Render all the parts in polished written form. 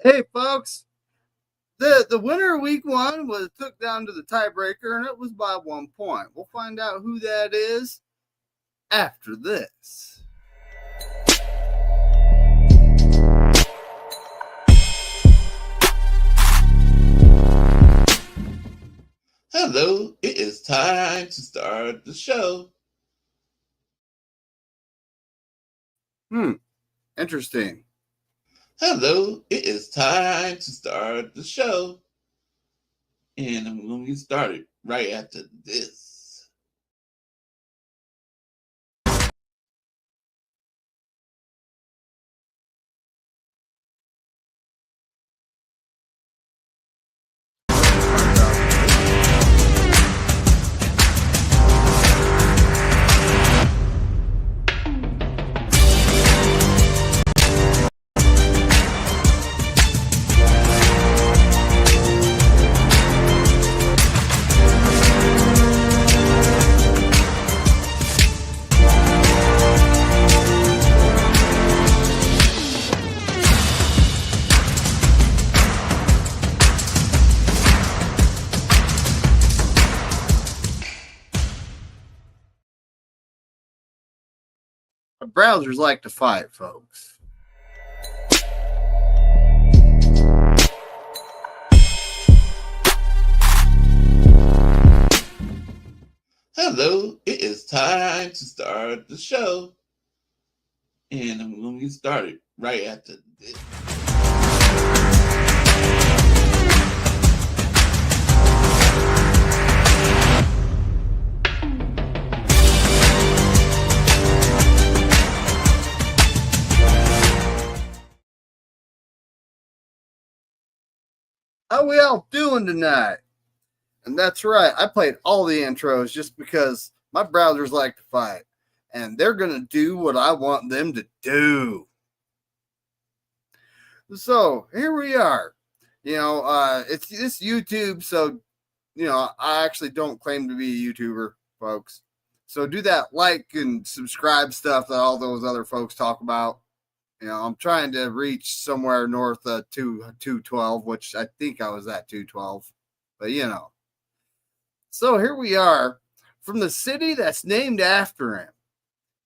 Hey, folks. The winner of week one was took down to the tiebreaker, and it was by 1 point. We'll find out who that is after this. Hello, it is time to start the show. Interesting. Hello, it is time to start the show. And I'm going to get started right after this. Browsers like to fight, folks. Hello, it is time to start the show. And I'm going to get started right after this. How we all doing tonight? And that's right. I played all the intros just because my browsers like to fight. And they're going to do what I want them to do. So here we are. It's YouTube. So, I actually don't claim to be a YouTuber, folks. So do that like and subscribe stuff that all those other folks talk about. I'm trying to reach somewhere north of 212, which I think I was at 212. But, So here we are from the city that's named after him.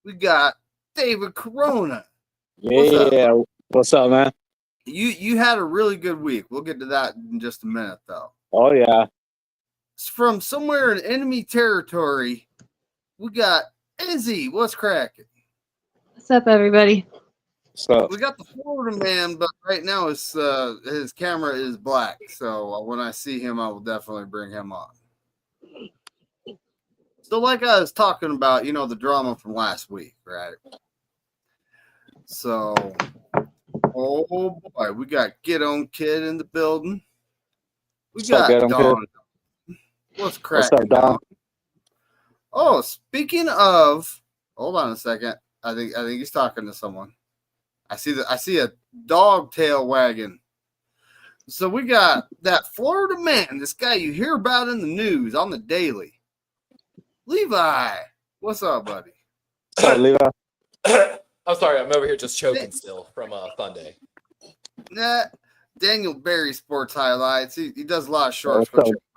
We got David Corona. Yeah, what's up, man? You had a really good week. We'll get to that in just a minute, though. Oh, yeah. It's from somewhere in enemy territory. We got Izzy. What's cracking? What's up, everybody? So We got the Florida man, but right now his camera is black. So when I see him, I will definitely bring him on. So like I was talking about, the drama from last week, right? So, oh boy, we got Get On Kid in the building. We got Don. What's cracking? What's up, Don? Oh, speaking of, hold on a second. I think he's talking to someone. I see a dog tail wagging. So we got that Florida man, this guy you hear about in the news on the daily. Levi, what's up, buddy? What's up, Levi? I'm sorry, I'm over here just choking still from Fun Day. Nah, Daniel Berry Sports Highlights. He does a lot of shorts.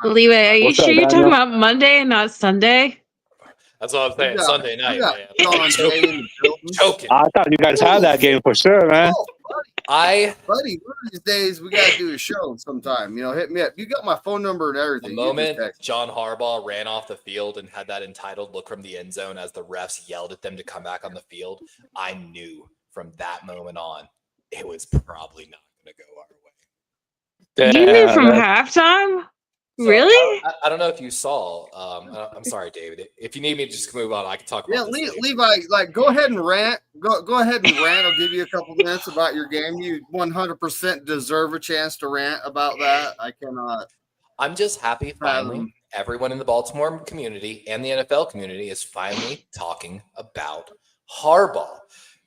Levi, are you sure you're talking about Monday and not Sunday? That's all I'm saying. Sunday night, man. Choking. I thought you guys had that game for sure, man. Oh, buddy, one of these days we gotta do a show sometime. Hit me up. You got my phone number and everything. The moment John Harbaugh ran off the field and had that entitled look from the end zone as the refs yelled at them to come back on the field, I knew from that moment on it was probably not going to go our way. You knew from halftime? So, really? I don't know if you saw. I'm sorry, David. If you need me to just move on, I can talk about this. Levi, go ahead and rant. Go ahead and rant. I'll give you a couple minutes about your game. You 100% deserve a chance to rant about that. I cannot. I'm just happy finally everyone in the Baltimore community and the NFL community is finally talking about Harbaugh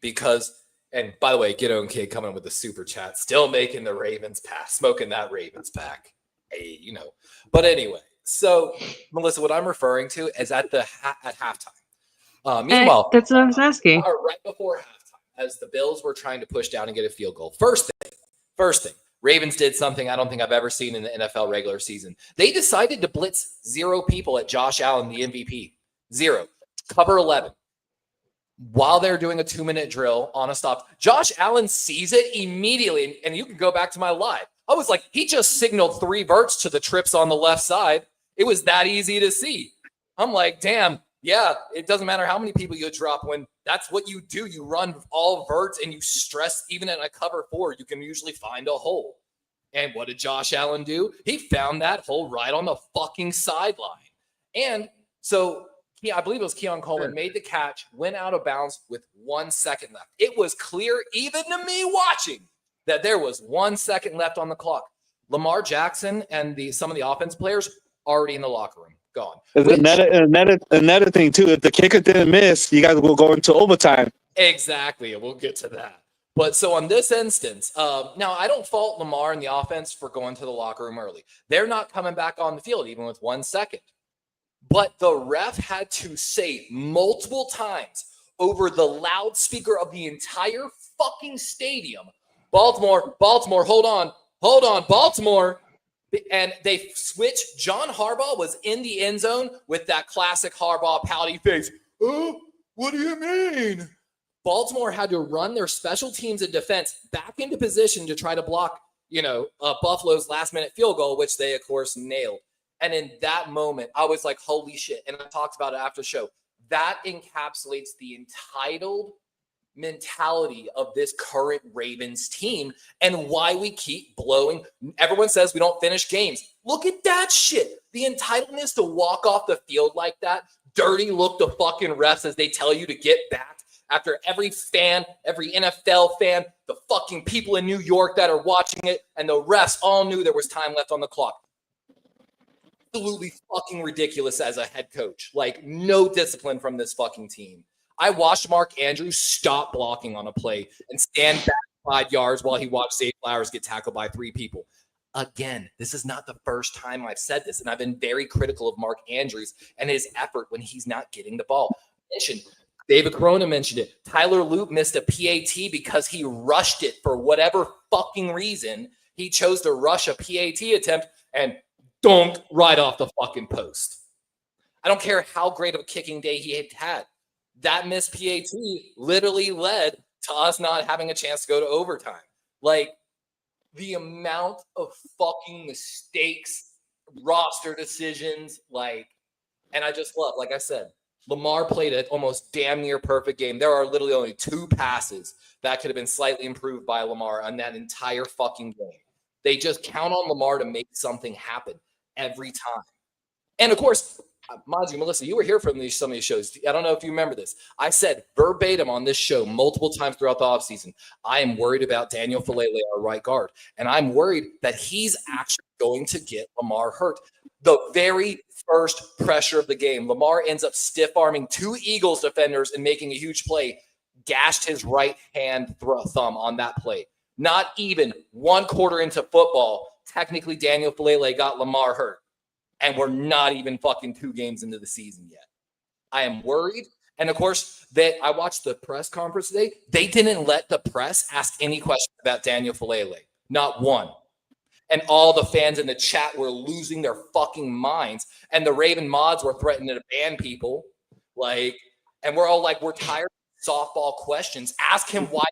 because, and by the way, Get On Kid coming with the super chat, still making the Ravens pass, smoking that Ravens pack. Hey, But anyway, so Melissa, what I'm referring to is at halftime. Meanwhile, that's what I was asking. Right before halftime, as the Bills were trying to push down and get a field goal. First thing, Ravens did something I don't think I've ever seen in the NFL regular season. They decided to blitz 0 people at Josh Allen, the MVP. 0. Cover 11. While they're doing a 2-minute drill on a stop, Josh Allen sees it immediately. And you can go back to my live. I was like, he just signaled 3 verts to the trips on the left side. It was that easy to see. I'm like, damn, yeah, it doesn't matter how many people you drop when that's what you do. You run all verts and you stress, even in a cover 4, you can usually find a hole. And what did Josh Allen do? He found that hole right on the fucking sideline. And so I believe it was Keon Coleman made the catch, went out of bounds with 1 second left. It was clear, even to me watching, that there was 1 second left on the clock. Lamar Jackson and some of the offense players already in the locker room. Gone. Another thing, too, if the kicker didn't miss, you guys will go into overtime. Exactly. We'll get to that. But so on this instance, now I don't fault Lamar and the offense for going to the locker room early. They're not coming back on the field even with 1 second. But the ref had to say multiple times over the loudspeaker of the entire fucking stadium, Baltimore, hold on, Baltimore. And they switched. John Harbaugh was in the end zone with that classic Harbaugh pouty face. Oh, what do you mean? Baltimore had to run their special teams and defense back into position to try to block, Buffalo's last-minute field goal, which they, of course, nailed. And in that moment, I was like, holy shit. And I talked about it after the show. That encapsulates the entitled mentality of this current Ravens team and why we keep blowing. Everyone says we don't finish games. Look at that shit. The entitledness to walk off the field like that, dirty look to fucking refs as they tell you to get back after every fan, every NFL fan, the fucking people in New York that are watching it, and the refs all knew there was time left on the clock. Absolutely fucking ridiculous as a head coach. Like, no discipline from this fucking team. I watched Mark Andrews stop blocking on a play and stand back 5 yards while he watched Zay Flowers get tackled by 3 people. Again, this is not the first time I've said this, and I've been very critical of Mark Andrews and his effort when he's not getting the ball. David Corona mentioned it. Tyler Loop missed a PAT because he rushed it for whatever fucking reason. He chose to rush a PAT attempt and dunk right off the fucking post. I don't care how great of a kicking day he had. That missed PAT literally led to us not having a chance to go to overtime. Like, the amount of fucking mistakes, roster decisions, and I just love, like I said, Lamar played an almost damn near perfect game. There are literally only 2 passes that could have been slightly improved by Lamar on that entire fucking game. They just count on Lamar to make something happen every time. And of course, mind you, Melissa, you were here from some of these shows. I don't know if you remember this. I said verbatim on this show multiple times throughout the offseason, I am worried about Daniel Falele, our right guard. And I'm worried that he's actually going to get Lamar hurt. The very first pressure of the game, Lamar ends up stiff-arming 2 Eagles defenders and making a huge play, gashed his right hand thumb on that play. Not even 1 quarter into football, technically Daniel Falele got Lamar hurt. And we're not even fucking 2 games into the season yet. I am worried. And of course, I watched the press conference today. They didn't let the press ask any questions about Daniel Falele. Not one. And all the fans in the chat were losing their fucking minds. And the Raven mods were threatening to ban people. And we're all like, we're tired of softball questions. Ask him why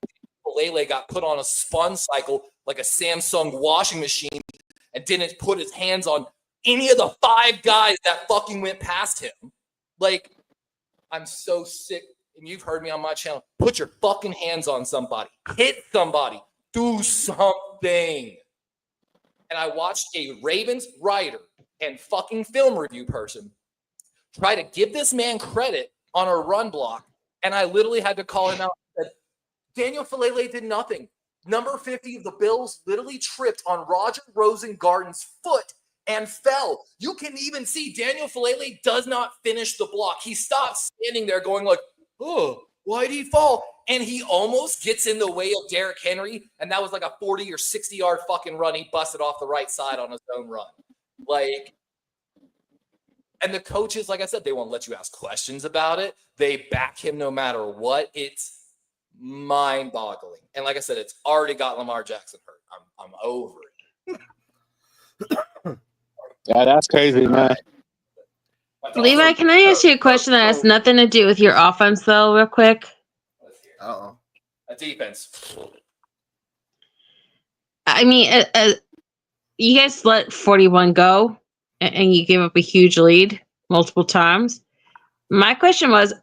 Falele got put on a spun cycle like a Samsung washing machine and didn't put his hands on any of the 5 guys that fucking went past him. I'm so sick. And you've heard me on my channel. Put your fucking hands on somebody. Hit somebody. Do something. And I watched a Ravens writer and fucking film review person try to give this man credit on a run block. And I literally had to call him out and said, Daniel Falele did nothing. Number 50 of the Bills literally tripped on Roger Rosengarten's foot and fell. You can even see Daniel Falele does not finish the block. He stops standing there going like, oh, why'd he fall? And he almost gets in the way of Derrick Henry. And that was like a 40 or 60-yard fucking run. He busted off the right side on his own run. And the coaches, like I said, they won't let you ask questions about it. They back him no matter what. It's mind-boggling. And like I said, it's already got Lamar Jackson hurt. I'm over it. Yeah, that's crazy, man. Levi, can I ask you a question that has nothing to do with your offense, though, real quick? Uh-oh. A defense. I mean, you guys let 41 go, and you gave up a huge lead multiple times. My question was,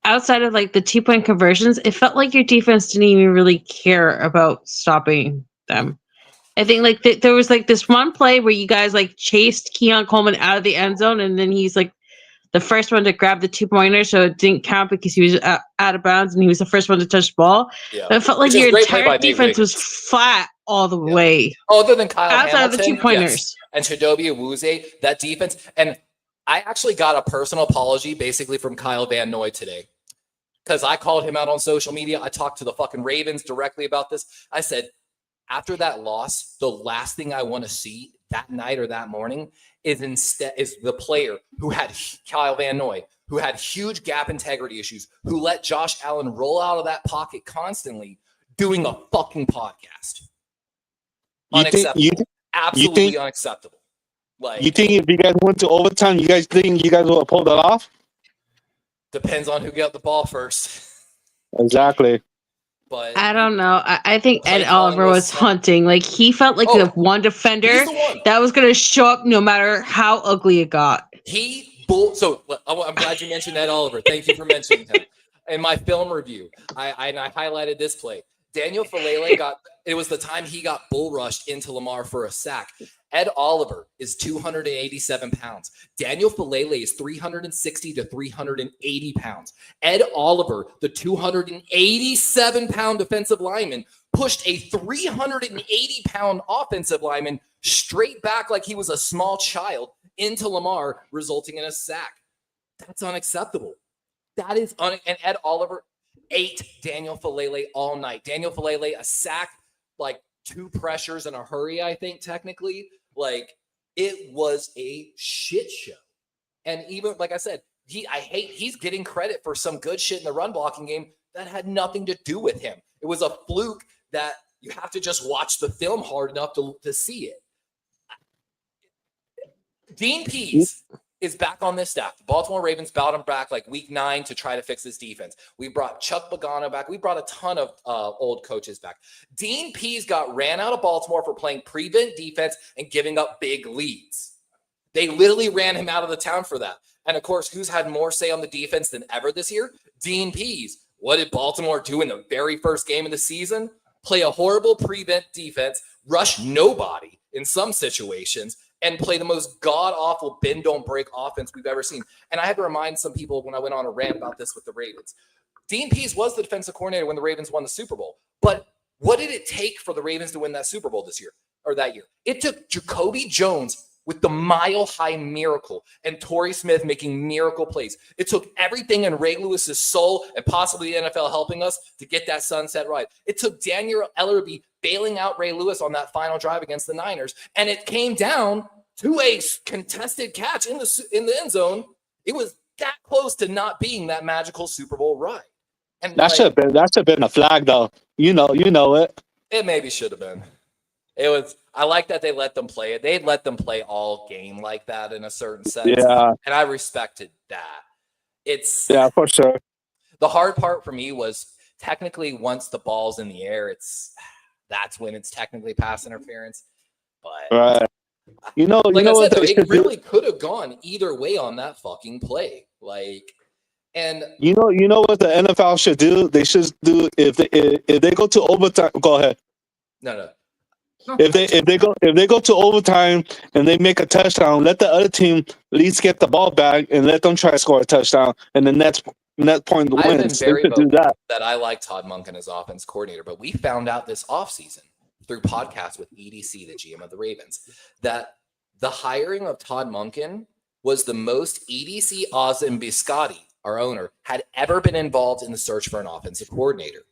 outside of like the 2-point conversions, it felt like your defense didn't even really care about stopping them. I think like there was like this one play where you guys like chased Keon Coleman out of the end zone, and then he's like the first one to grab the 2-pointer, so it didn't count because he was out of bounds and he was the first one to touch the ball. Yeah. But it felt like your entire defense was flat all the way. Other than Kyle outside Hamilton, of the 2-pointers. yes, and Chidobe Awuzie, that defense. And I actually got a personal apology basically from Kyle Van Noy today because I called him out on social media. I talked to the fucking Ravens directly about this. I said, after that loss, the last thing I want to see that night or that morning is the player who had Kyle Van Noy, who had huge gap integrity issues, who let Josh Allen roll out of that pocket constantly, doing a fucking podcast. Unacceptable. Absolutely unacceptable. Like, you think if you guys went to overtime, you guys think you guys will pull that off? Depends on who got the ball first. Exactly. But I don't know. I think Ed Oliver was hunting. Like he felt like the one defender that was going to show up no matter how ugly it got. So I'm glad you mentioned Ed Oliver. Thank you for mentioning him. In my film review, I highlighted this play. Daniel Falele it was the time he got bull rushed into Lamar for a sack. Ed Oliver is 287 pounds. Daniel Falele is 360 to 380 pounds. Ed Oliver, the 287-pound defensive lineman, pushed a 380-pound offensive lineman straight back like he was a small child into Lamar, resulting in a sack. That's unacceptable. That is and Ed Oliver ate Daniel Falele all night. Daniel Falele, a sack, like 2 pressures in a hurry, I think, technically. Like, it was a shit show. And even, like I said, he's getting credit for some good shit in the run blocking game that had nothing to do with him. It was a fluke that you have to just watch the film hard enough to see it. Dean Pease is back on this staff. The Baltimore Ravens brought him back like week 9 to try to fix this defense. We brought Chuck Pagano back. We brought a ton of old coaches back. Dean Pease got ran out of Baltimore for playing prevent defense and giving up big leads. They literally ran him out of the town for that. And of course, who's had more say on the defense than ever this year? Dean Pease. What did Baltimore do in the very first game of the season? Play a horrible prevent defense, rush nobody in some situations, and play the most god-awful bend-don't-break offense we've ever seen. And I had to remind some people when I went on a rant about this with the Ravens. Dean Pease was the defensive coordinator when the Ravens won the Super Bowl. But what did it take for the Ravens to win that Super Bowl this year or that year? It took Jacoby Jones with the mile-high miracle and Torrey Smith making miracle plays. It took everything in Ray Lewis's soul and possibly the NFL helping us to get that sunset right. It took Daniel Ellerbe bailing out Ray Lewis on that final drive against the Niners, and it came down to a contested catch in the end zone. It was that close to not being that magical Super Bowl ride. And that should have been a flag, though. You know it. It maybe should have been. It was. I like that they let them play it. They'd let them play all game like that in a certain sense. Yeah, and I respected that. For sure. The hard part for me was technically once the ball's in the air, that's when it's technically pass interference. But right. It really could have gone either way on that fucking play. And you know what the NFL should do? They should do if they go to overtime. Go ahead. No. If they go to overtime and they make a touchdown, let the other team at least get the ball back and let them try to score a touchdown, and the net point wins. I've been very do that. I like Todd Monken as offense coordinator, but we found out this offseason through podcasts with EDC, the GM of the Ravens, that the hiring of Todd Monken was the most EDC Ozzy Biscotti, our owner, had ever been involved in the search for an offensive coordinator.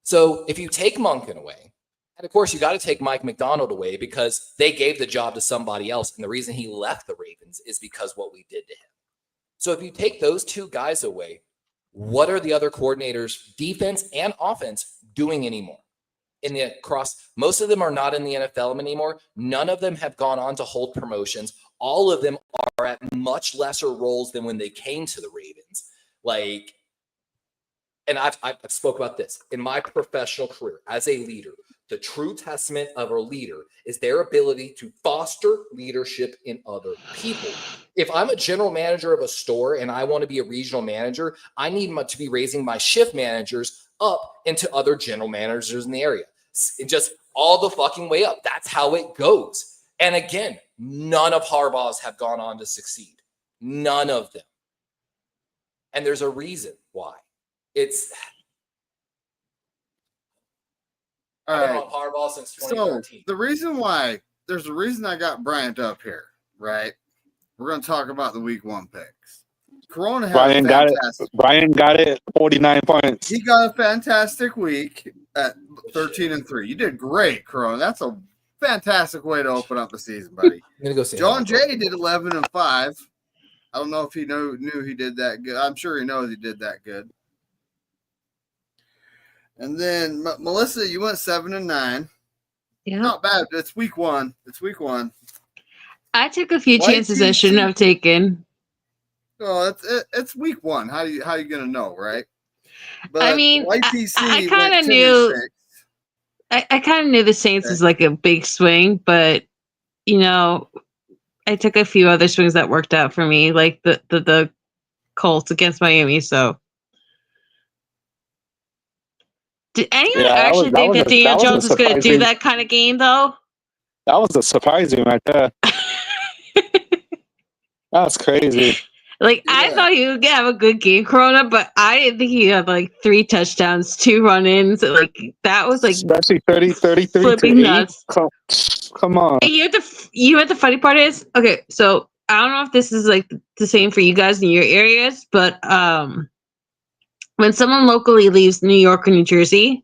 So if you take Monken away, and of course you got to take Mike McDonald away because they gave the job to somebody else, and the reason he left the Ravens is because what we did to him. So if you take those 2 guys away, what are the other coordinators, defense and offense, doing anymore? in the cross. Most of them are not in the NFL anymore. None of them have gone on to hold promotions. All of them are at much lesser roles than when they came to the Ravens. Like, and I've spoke about this in my professional career as a leader. The true testament of a leader is their ability to foster leadership in other people. If I'm a general manager of a store and I want to be a regional manager, I need to be raising my shift managers up into other general managers in the area. Just all the fucking way up. That's how it goes. And again, none of Harbaugh's have gone on to succeed. None of them. And there's a reason why. It's All I've been right. on Harbaugh since So 2013. the reason why there's a reason I got Bryant up here, right? We're going to talk about the week 1 picks. Corona had Brian a got it. fantastic. Brian got it. 49 points. He got a fantastic week at 13-3. You did great, Corona. That's a fantastic way to open up the season, buddy. I'm gonna go see John Jay did 11-5. I don't know if he knew he did that good. I'm sure he knows he did that good. And then Melissa, you went 7-9. Yeah. Not bad. It's week 1. It's week 1. I took a few chances I YTC. shouldn't have taken. Oh, it's week 1. How you gonna know, right? But I mean, YTC I went kind of 10-6. knew. I kind of knew the Saints was like a big swing, but I took a few other swings that worked out for me, like the Colts against Miami. So, did anyone actually think that Daniel Jones was going to do that kind of game, though? That was a surprising right there. That's crazy. Like, I thought he would have a good game, Corona, but I didn't think he'd have like 3 touchdowns, 2 run-ins. Like, that was like especially 33 flipping to 8. nuts. Come on. And you know what the funny part is? Okay, so I don't know if this is like the same for you guys in your areas, but when someone locally leaves New York or New Jersey,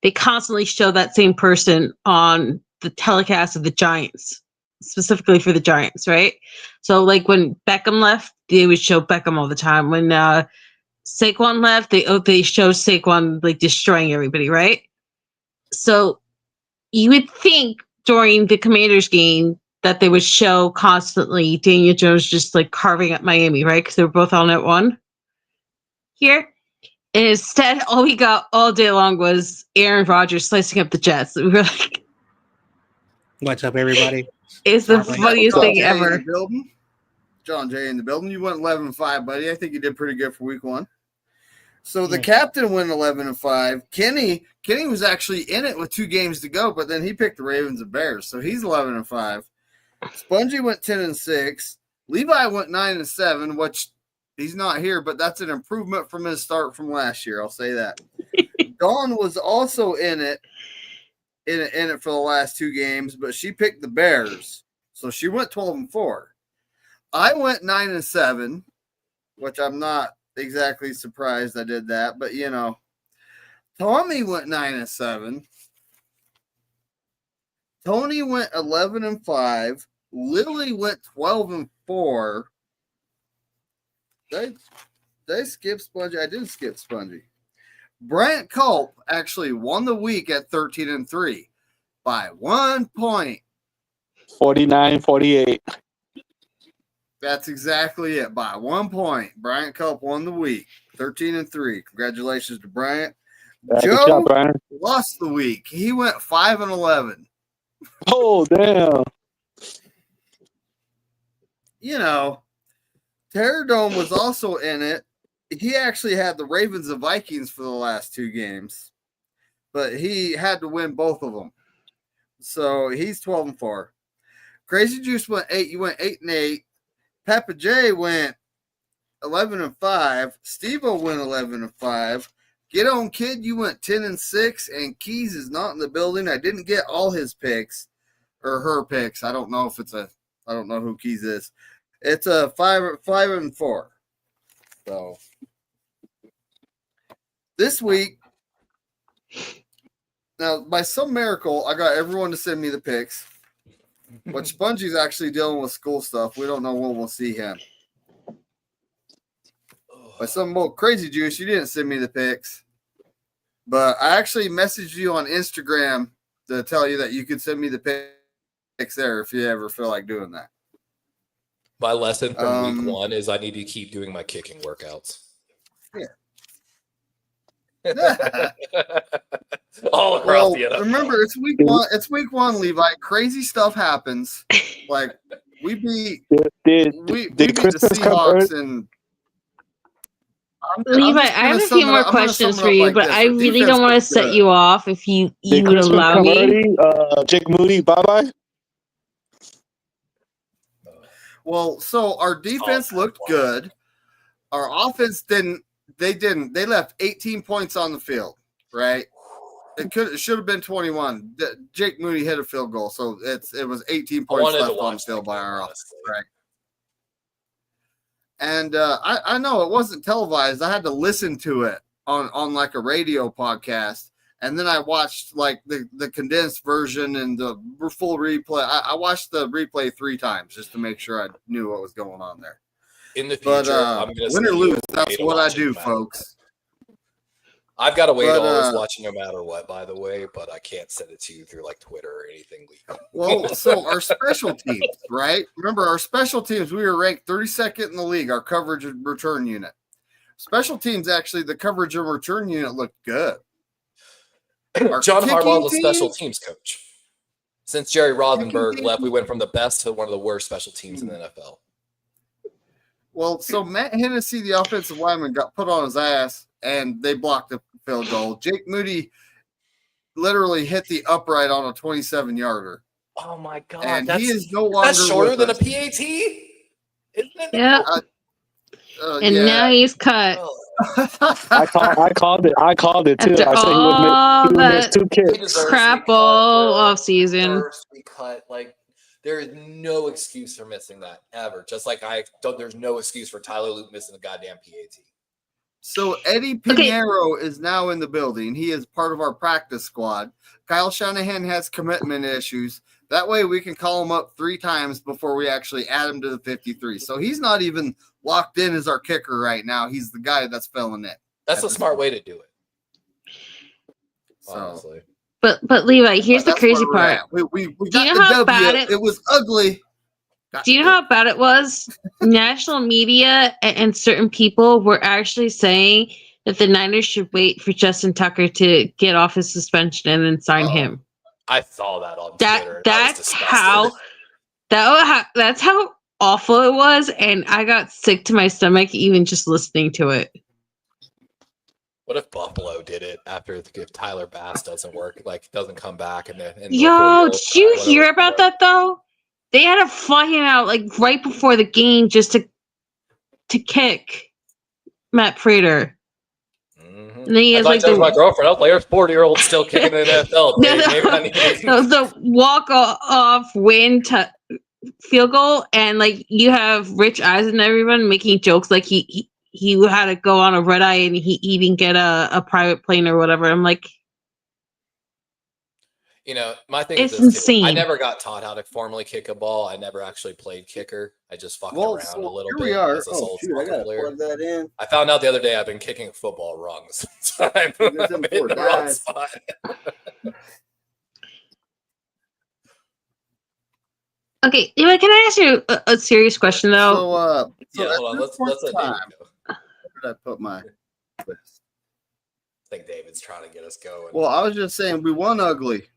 they constantly show that same person on the telecast of the Giants, specifically for the Giants, right? So like when Beckham left, they would show Beckham all the time. When Saquon left, they show Saquon like destroying everybody, right? So you would think during the Commanders game that they would show constantly Daniel Jones just like carving up Miami, right? Because they were both on at 1 here. And instead, all we got all day long was Aaron Rodgers slicing up the Jets. We were like, "What's up, everybody?" It's the funniest thing ever. John Jay in the building. You went 11-5, buddy. I think you did pretty good for week 1. So the captain went 11-5. Kenny was actually in it with 2 games to go, but then he picked the Ravens and Bears, so he's 11-5. Spongy went 10-6. Levi went 9-7, which he's not here, but that's an improvement from his start from last year. I'll say that. Dawn was also in it for the last 2 games, but she picked the Bears, so she went 12-4. I went 9-7, which I'm not exactly surprised I did that, but Tommy went 9-7. Tony went 11-5. Lily went 12-4. Did I skip Spongy? I did skip Spongy. Bryant Culp actually won the week at 13-3 by 1 point. 49-48. That's exactly it. By 1 point. Bryant Culp won the week. 13-3. Congratulations to Bryant. Yeah, Joe good job, Brian. lost the week. He went 5-11. Oh, damn. Terror Dome was also in it. He actually had the Ravens and Vikings for the last 2 games, but he had to win both of them. So he's 12-4. Crazy Juice went 8. You went 8-8. Papa J went 11-5. Steve-O went 11-5. Get on, kid. You went 10-6, and Keys is not in the building. I didn't get all his picks or her picks. I don't know who Keys is. It's a 5-4. So this week, now by some miracle, I got everyone to send me the picks. But Spongy's actually dealing with school stuff. We don't know when we'll see him. By some crazy juice, you didn't send me the picks. But I actually messaged you on Instagram to tell you that you could send me the pics there if you ever feel like doing that. My lesson from week 1 is I need to keep doing my kicking workouts. Yeah. All across Well, the NFL. remember, it's week 1. It's week 1, Levi. Crazy stuff happens. Like we beat Did we beat the Christmas come Seahawks early? and Levi, I have a few more questions for you, but I really don't want to set you off if you Did would Christmas allow come me. early? Jake Moody, bye-bye. Well, so our defense looked good. Our offense didn't. They didn't. They left 18 points on the field, right? It should have been 21. Jake Moody hit a field goal, so it was 18 points left on the field by our offense, right? And I know it wasn't televised. I had to listen to it on like a radio podcast, and then I watched like the condensed version and the full replay. I watched the replay 3 times just to make sure I knew what was going on there. In the future, I'm gonna win or lose. That's what I do, folks. I've got a way to always watching no matter what, by the way, but I can't send it to you through like Twitter or anything legal. Well, so our special teams, right? Remember, our special teams, we were ranked 32nd in the league, our coverage and return unit. Special teams, actually, the coverage and return unit looked good. John Harbaugh's a special teams coach. Since Jerry Rothenberg left, we went from the best to one of the worst special teams in the NFL. Well, so Matt Hennessy, the offensive lineman, got put on his ass, and they blocked the field goal. Jake Moody literally hit the upright on a 27-yarder. Oh, my God. And he is no longer That's shorter than us. a PAT? Isn't it? Yeah. And now he's cut. I called it. I called it, too. After I said he would miss 2 kicks. Crap all off season. Cut. Like, there is no excuse for missing that ever. Just like there's no excuse for Tyler Luke missing a goddamn PAT. So Eddie Pinheiro is now in the building. He is part of our practice squad. Kyle Shanahan has commitment issues. That way we can call him up 3 times before we actually add him to the 53. So he's not even locked in as our kicker right now. He's the guy that's filling in. That's a smart way to do it. Honestly. But Levi, here's the crazy part. We got the W. It was ugly. Do you know how bad it was? National media and certain people were actually saying that the Niners should wait for Justin Tucker to get off his suspension and then sign him. I saw that on Twitter. That's how awful it was, and I got sick to my stomach even just listening to it. What if Buffalo did it after if Tyler Bass doesn't work, like doesn't come back and Yo, did you hear about that though? They had to fly him out like right before the game just to kick Matt Prater. Mm-hmm. And then he has like my girlfriend. I was like, there's 40-year-old still kicking in the NFL. The walk-off win field goal, and like you have Rich Eisen and everyone making jokes like he had to go on a red eye and he didn't get a private plane or whatever. I'm like, my thing is this, insane. I never got taught how to formally kick a ball. I never actually played kicker. I just fucked around a little bit. As a I gotta plug that in. I found out the other day I've been kicking football wrong this time. I'm in the wrong spot. Okay, can I ask you a serious question though? So hold on. Let's let David go. Where did I put my list? I think David's trying to get us going. Well, I was just saying we won ugly.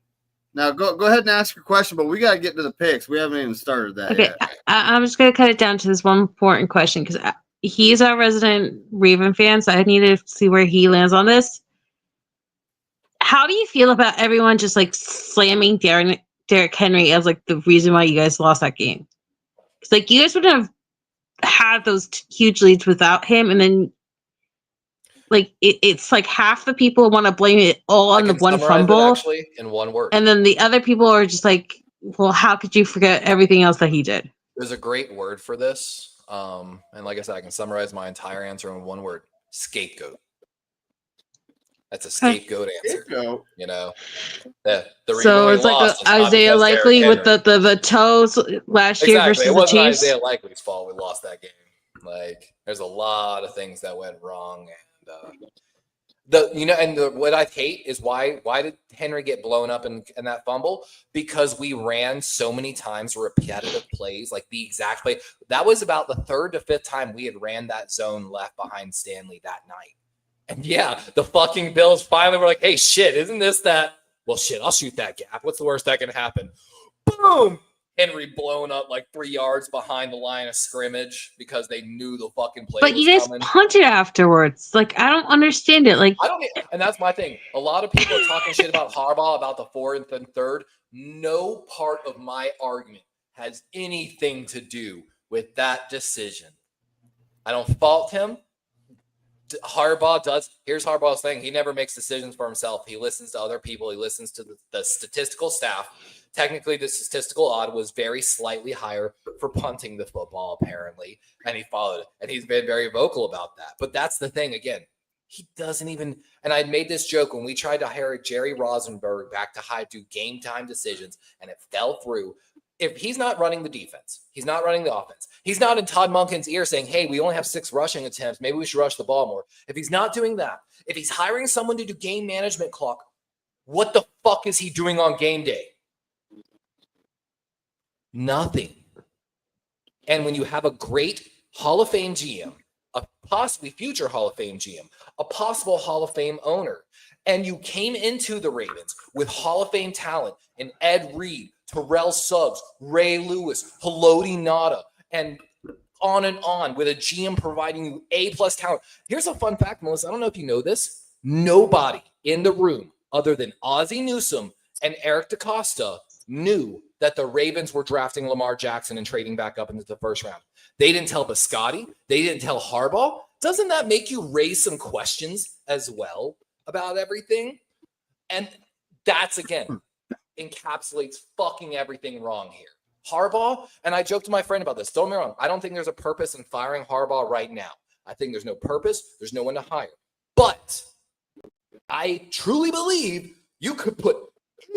Now go ahead and ask your question, but we got to get to the picks. We haven't even started that yet. I'm just going to cut it down to this one important question because he's our resident Raven fan, so I need to see where he lands on this. How do you feel about everyone just like slamming Derrick Henry as like the reason why you guys lost that game? Because like you guys wouldn't have had those huge leads without him, and then like it's like half the people want to blame it all on the one fumble, actually, in one word, and then the other people are just like, well, how could you forget everything else that he did? There's a great word for this, and like I said, I can summarize my entire answer in one word: scapegoat. That's a scapegoat answer. Scapegoat. The so it's like Isaiah Likely with the toes last year versus it the wasn't Chiefs. Isaiah Likely's fault we lost that game. Like, there's a lot of things that went wrong, and What I hate is why did Henry get blown up in that fumble? Because we ran so many times repetitive plays, like the exact play. That was about the third to fifth time we had ran that zone left behind Stanley that night. And yeah, the fucking Bills finally were like, hey, shit, isn't this that? Well, shit, I'll shoot that gap. What's the worst that can happen? Boom! Henry blown up like 3 yards behind the line of scrimmage because they knew the fucking play But was you guys coming. punted afterwards. Like, I don't understand it. Like, I don't, and that's my thing. A lot of people are talking shit about Harbaugh, about the fourth and third. No part of my argument has anything to do with that decision. I don't fault him. Harbaugh does. Here's Harbaugh's thing. He never makes decisions for himself. He listens to other people. He listens to the statistical staff. Technically, the statistical odd was very slightly higher for punting the football, apparently, and he followed it. And he's been very vocal about that. But that's the thing. Again, he doesn't even. And I made this joke when we tried to hire Jerry Rosenberg back to do game time decisions, and it fell through. If he's not running the defense, he's not running the offense. He's not in Todd Monken's ear saying, hey, we only have 6 rushing attempts. Maybe we should rush the ball more. If he's not doing that, if he's hiring someone to do game management clock, what the fuck is he doing on game day? Nothing. And when you have a great Hall of Fame GM, a possibly future Hall of Fame GM, a possible Hall of Fame owner, and you came into the Ravens with Hall of Fame talent in Ed Reed, Terrell Suggs, Ray Lewis, Haloti Ngata, and on with a GM providing you A-plus talent. Here's a fun fact, Melissa. I don't know if you know this. Nobody in the room other than Ozzie Newsome and Eric DaCosta knew that the Ravens were drafting Lamar Jackson and trading back up into the first round. They didn't tell Biscotti. They didn't tell Harbaugh. Doesn't that make you raise some questions as well about everything? And that's, again, encapsulates fucking everything wrong here. Harbaugh, and I joked to my friend about this. Don't get me wrong. I don't think there's a purpose in firing Harbaugh right now. I think there's no purpose. There's no one to hire. But I truly believe you could put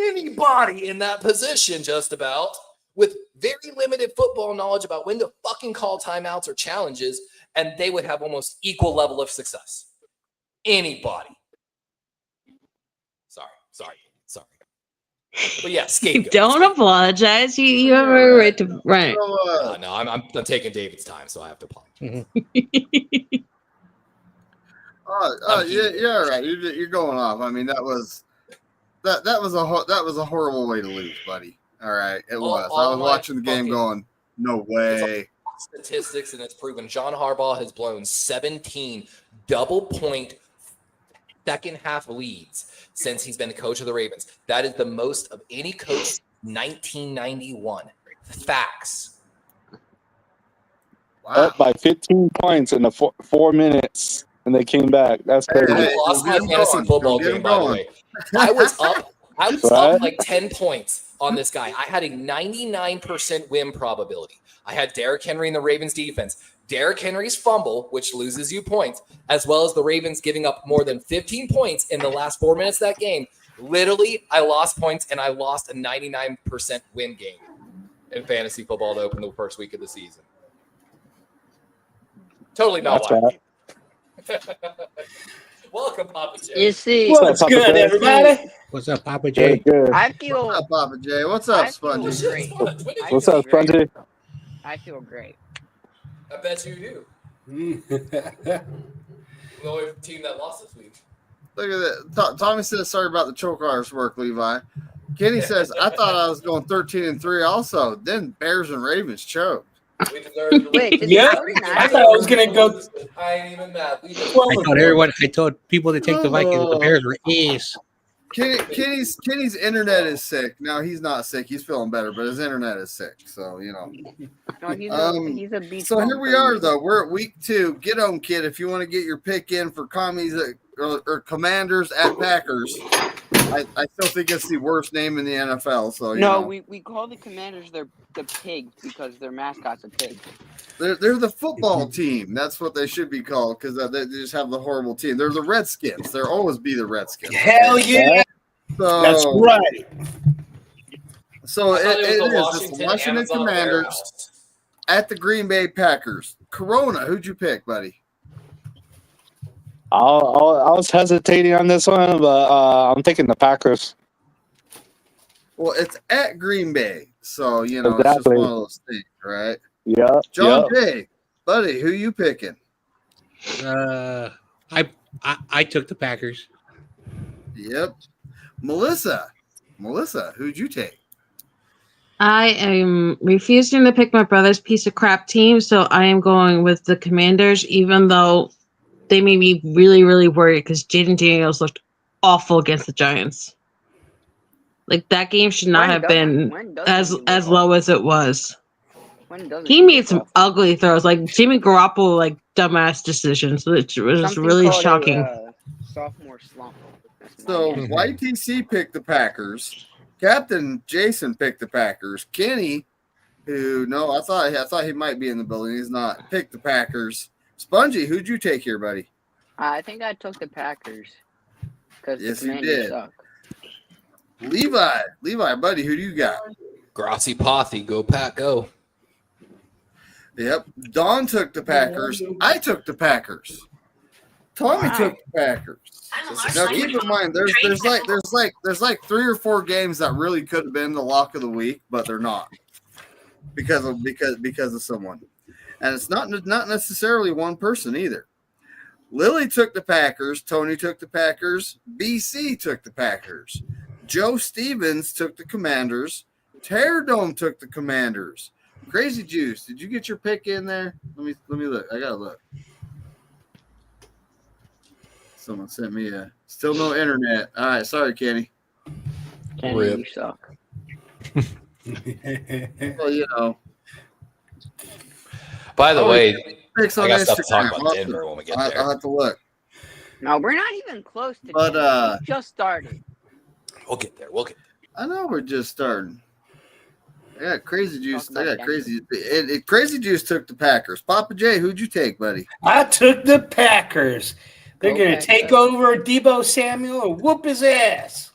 anybody in that position just about with very limited football knowledge about when to fucking call timeouts or challenges, and they would have almost equal level of success. Anybody. Sorry. But yeah, scapegoat. don't apologize. You have a right to run. No, I'm taking David's time, so I have to apologize. Yeah, right. You're going off. I mean, that was a horrible way to lose, buddy. All right, it was. I was watching the game, going, no way. Statistics, and it's proven. John Harbaugh has blown 17 double-point second half leads since he's been the coach of the Ravens. That is the most of any coach since 1991. Facts. Wow. Up by 15 points in the 4 minutes, and they came back. That's crazy. I lost my fantasy football game, by the way. I was up like 10 points on this guy. I had a 99% win probability. I had Derrick Henry in the Ravens defense. Derrick Henry's fumble, which loses you points, as well as the Ravens giving up more than 15 points in the last 4 minutes of that game. Literally, I lost points, and I lost a 99% win game in fantasy football to open the first week of the season. Totally not why. Welcome, Papa J. You see, What's up, good, Papa J? everybody? What's up, Papa J? Good. I feel What's up, Papa J? What's up, I feel Spongy? great. What's up, Spongy? I feel great. I bet you do. The only team that lost this week. Look at that. Tommy says, sorry about the choke artist work, Levi. Kenny says, I thought I was going 13-3 also. Then Bears and Ravens choked. We deserve Wait, did Yeah, the I thought I was gonna go. I ain't even mad. We I told people to take the Vikings. The Bears were ace. Kenny's internet is sick. Now he's not sick. He's feeling better, but his internet is sick. So, No, he's a beast. So here we are, though. We're at week 2. Get on, kid. If you want to get your pick in for commies or Commanders at Packers, I still think it's the worst name in the NFL. So we call the Commanders the pigs because their mascot's a pig. They're the football team. That's what they should be called because they just have the horrible team. They're the Redskins. They'll always be the Redskins. Hell yeah, So, that's right. So it is Washington the Washington Amazon Commanders warehouse. at the Green Bay Packers. Corona, who'd you pick, buddy? I was hesitating on this one, but I'm taking the Packers. Well, it's at Green Bay, so it's just Exactly. one of those things, right? Yeah. John J, buddy, who you picking? I took the Packers. Yep. Melissa, who'd you take? I am refusing to pick my brother's piece of crap team, so I am going with the Commanders, even though they made me really, really worried because Jaden Daniels looked awful against the Giants. Like, that game should not have been as low as it was. He made some ugly throws, like Jimmy Garoppolo, like dumbass decisions, which was Something really called shocking. a, sophomore slump. So YTC picked the Packers. Captain Jason picked the Packers. Kenny, I thought he might be in the building. He's not. Picked the Packers. Spongy, who'd you take here, buddy? I think I took the Packers because Yes, the you Commanders did. suck. Levi, buddy, who do you got? Grassy Pothy, go Pack, go. Yep. Don took the Packers. I took the Packers. Tommy took the Packers. Now keep in mind, there's like 3 or 4 games that really could have been the lock of the week, but they're not because of someone, and it's not necessarily one person either. Lily took the Packers. Tony took the Packers. BC took the Packers. Joe Stevens took the Commanders. Terradome took the Commanders. Crazy Juice, did you get your pick in there? Let me look. I gotta look. Someone sent me still no internet. All right, sorry, Kenny. Kenny, you suck. Well, By the way, picks I on got stuff to Instagram. talk about Denver when we get there. I'll have to look. No, we're not even close to But, Denver. We just started. We'll get there. I know we're just starting. I got Crazy Juice. Talk about Crazy Juice took the Packers. Papa J, who'd you take, buddy? I took the Packers. They're Okay, going to take over Debo Samuel and whoop his ass.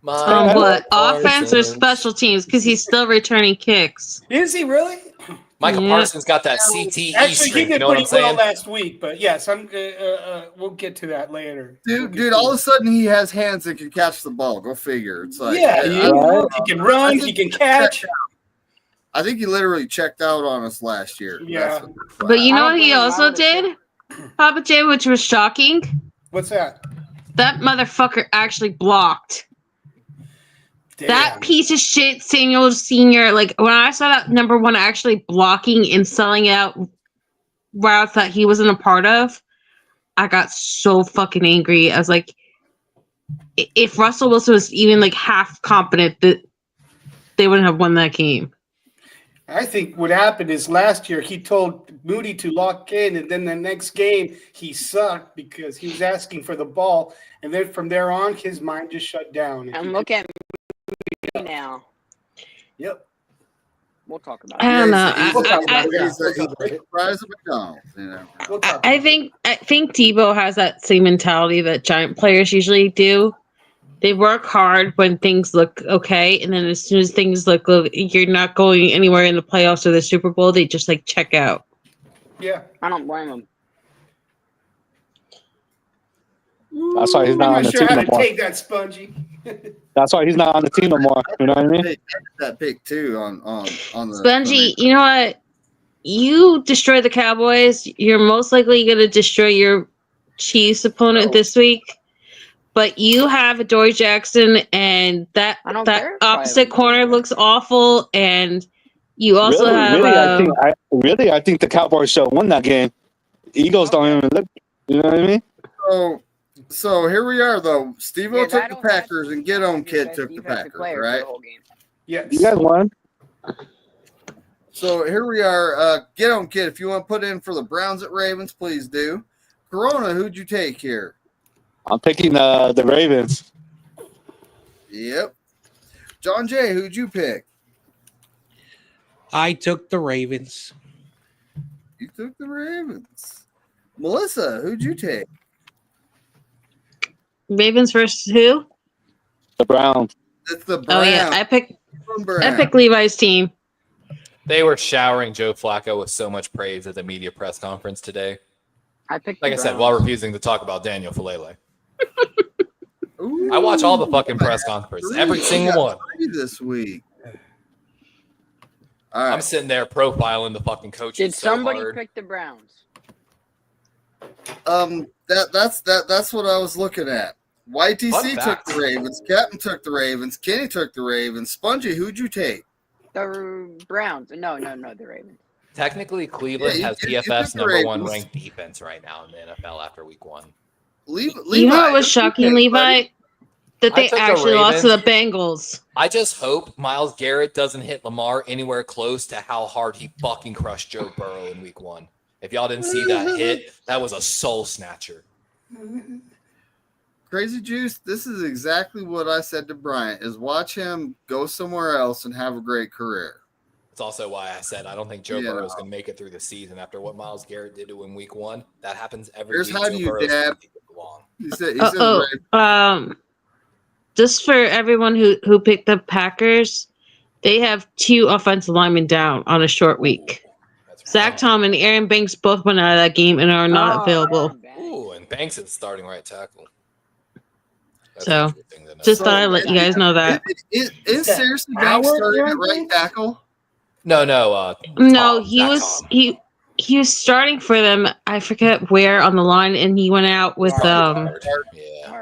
What, offense or special teams? Because he's still returning kicks. Is he really? Michael Yeah. Parsons got that CTE Actually, he streak. You did know what pretty I'm well saying? last week, but yes, we'll get to that later. Dude, all of a sudden he has hands that can catch the ball. Go figure. It's like, Yeah, he can run, he can catch. I think he literally checked out on us last year. Yeah. But you know I what he don't also blame him. did? Papa J, which was shocking? What's that? That motherfucker actually blocked. Damn. That piece of shit, Samuel Sr., like, when I saw that number one actually blocking and selling out routes that he wasn't a part of, I got so fucking angry. I was like, if Russell Wilson was even, like, half competent, that they wouldn't have won that game. I think what happened is last year he told Moody to lock in, and then the next game he sucked because he was asking for the ball, and then from there on his mind just shut down. And look at me now. Yep. We'll talk about I it. don't know. We'll talk about it. He's the prize of McDonald's. We'll talk I about it. think Debo has that same mentality that Giant players usually do. They work hard when things look okay, and then as soon as things look you're not going anywhere in the playoffs or the Super Bowl, they just like check out. Yeah. I don't blame him. That's why he's not I'm on not the sure team how no to more. take that, Spongy. That's why he's not on the team no more. You know what I mean? That pick too on the Spongy, you know what? You destroy the Cowboys, you're most likely going to destroy your Chiefs opponent this week. But you have Adoree Jackson, and that I don't that care if opposite I- corner looks awful, and you also have. I think the Cowboys should have won that game. Eagles don't even look. You know what I mean? So here we are though. Steve-O Yeah, took that the don't Packers have and Get On your Kid best took the defensive Packers, player for right? the whole game. Yes. You guys won. So here we are. Get On Kid, if you want to put in for the Browns at Ravens, please do. Corona, who'd you take here? I'm picking the Ravens. Yep. John Jay, who'd you pick? I took the Ravens. You took the Ravens. Melissa, who'd you take? Ravens versus who? The Browns. It's the Browns. Oh yeah, I picked Browns. Levi's team. They were showering Joe Flacco with so much praise at the media press conference today. I picked. Like I the said, Browns. while refusing to talk about Daniel Falele. Ooh, I watch all the fucking press conferences, every we single got one. 3 this week. All right. I'm sitting there profiling the fucking coaches Did so somebody hard. pick the Browns? That's what I was looking at. Fun YTC took fact. the Ravens. Captain took the Ravens. Kenny took the Ravens. Spongy, who'd you take? The Browns. No, the Ravens. Technically, Cleveland Yeah, has you took PFF's the number 1 Ravens. ranked defense right now in the NFL after week 1. Levi, You know what was who'd you shocking, take, Levi? buddy? That I they took the actually lost to the Ravens. Bengals. I just hope Myles Garrett doesn't hit Lamar anywhere close to how hard he fucking crushed Joe Burrow in week 1. If y'all didn't see that hit, that was a soul snatcher. Crazy Juice, this is exactly what I said to Bryant, is watch him go somewhere else and have a great career. It's also why I said I don't think Joe Yeah. Burrow is going to make it through the season after what Myles Garrett did to him in week 1. That happens every Here's week. how Joe do you, Burrow's Dad? gonna take it along. He said Just for everyone who picked the Packers, they have 2 offensive linemen down on a short week. That's Zach right. Tom and Aaron Banks both went out of that game and are not available. Ooh, and Banks is starting right tackle. That's So, interesting to know. Just thought I'd let you guys know that. Is seriously Banks Howard starting at Aaron right Banks? tackle? No. No, Tom, he Zach was Tom. he was starting for them. I forget where on the line, and he went out with Yeah,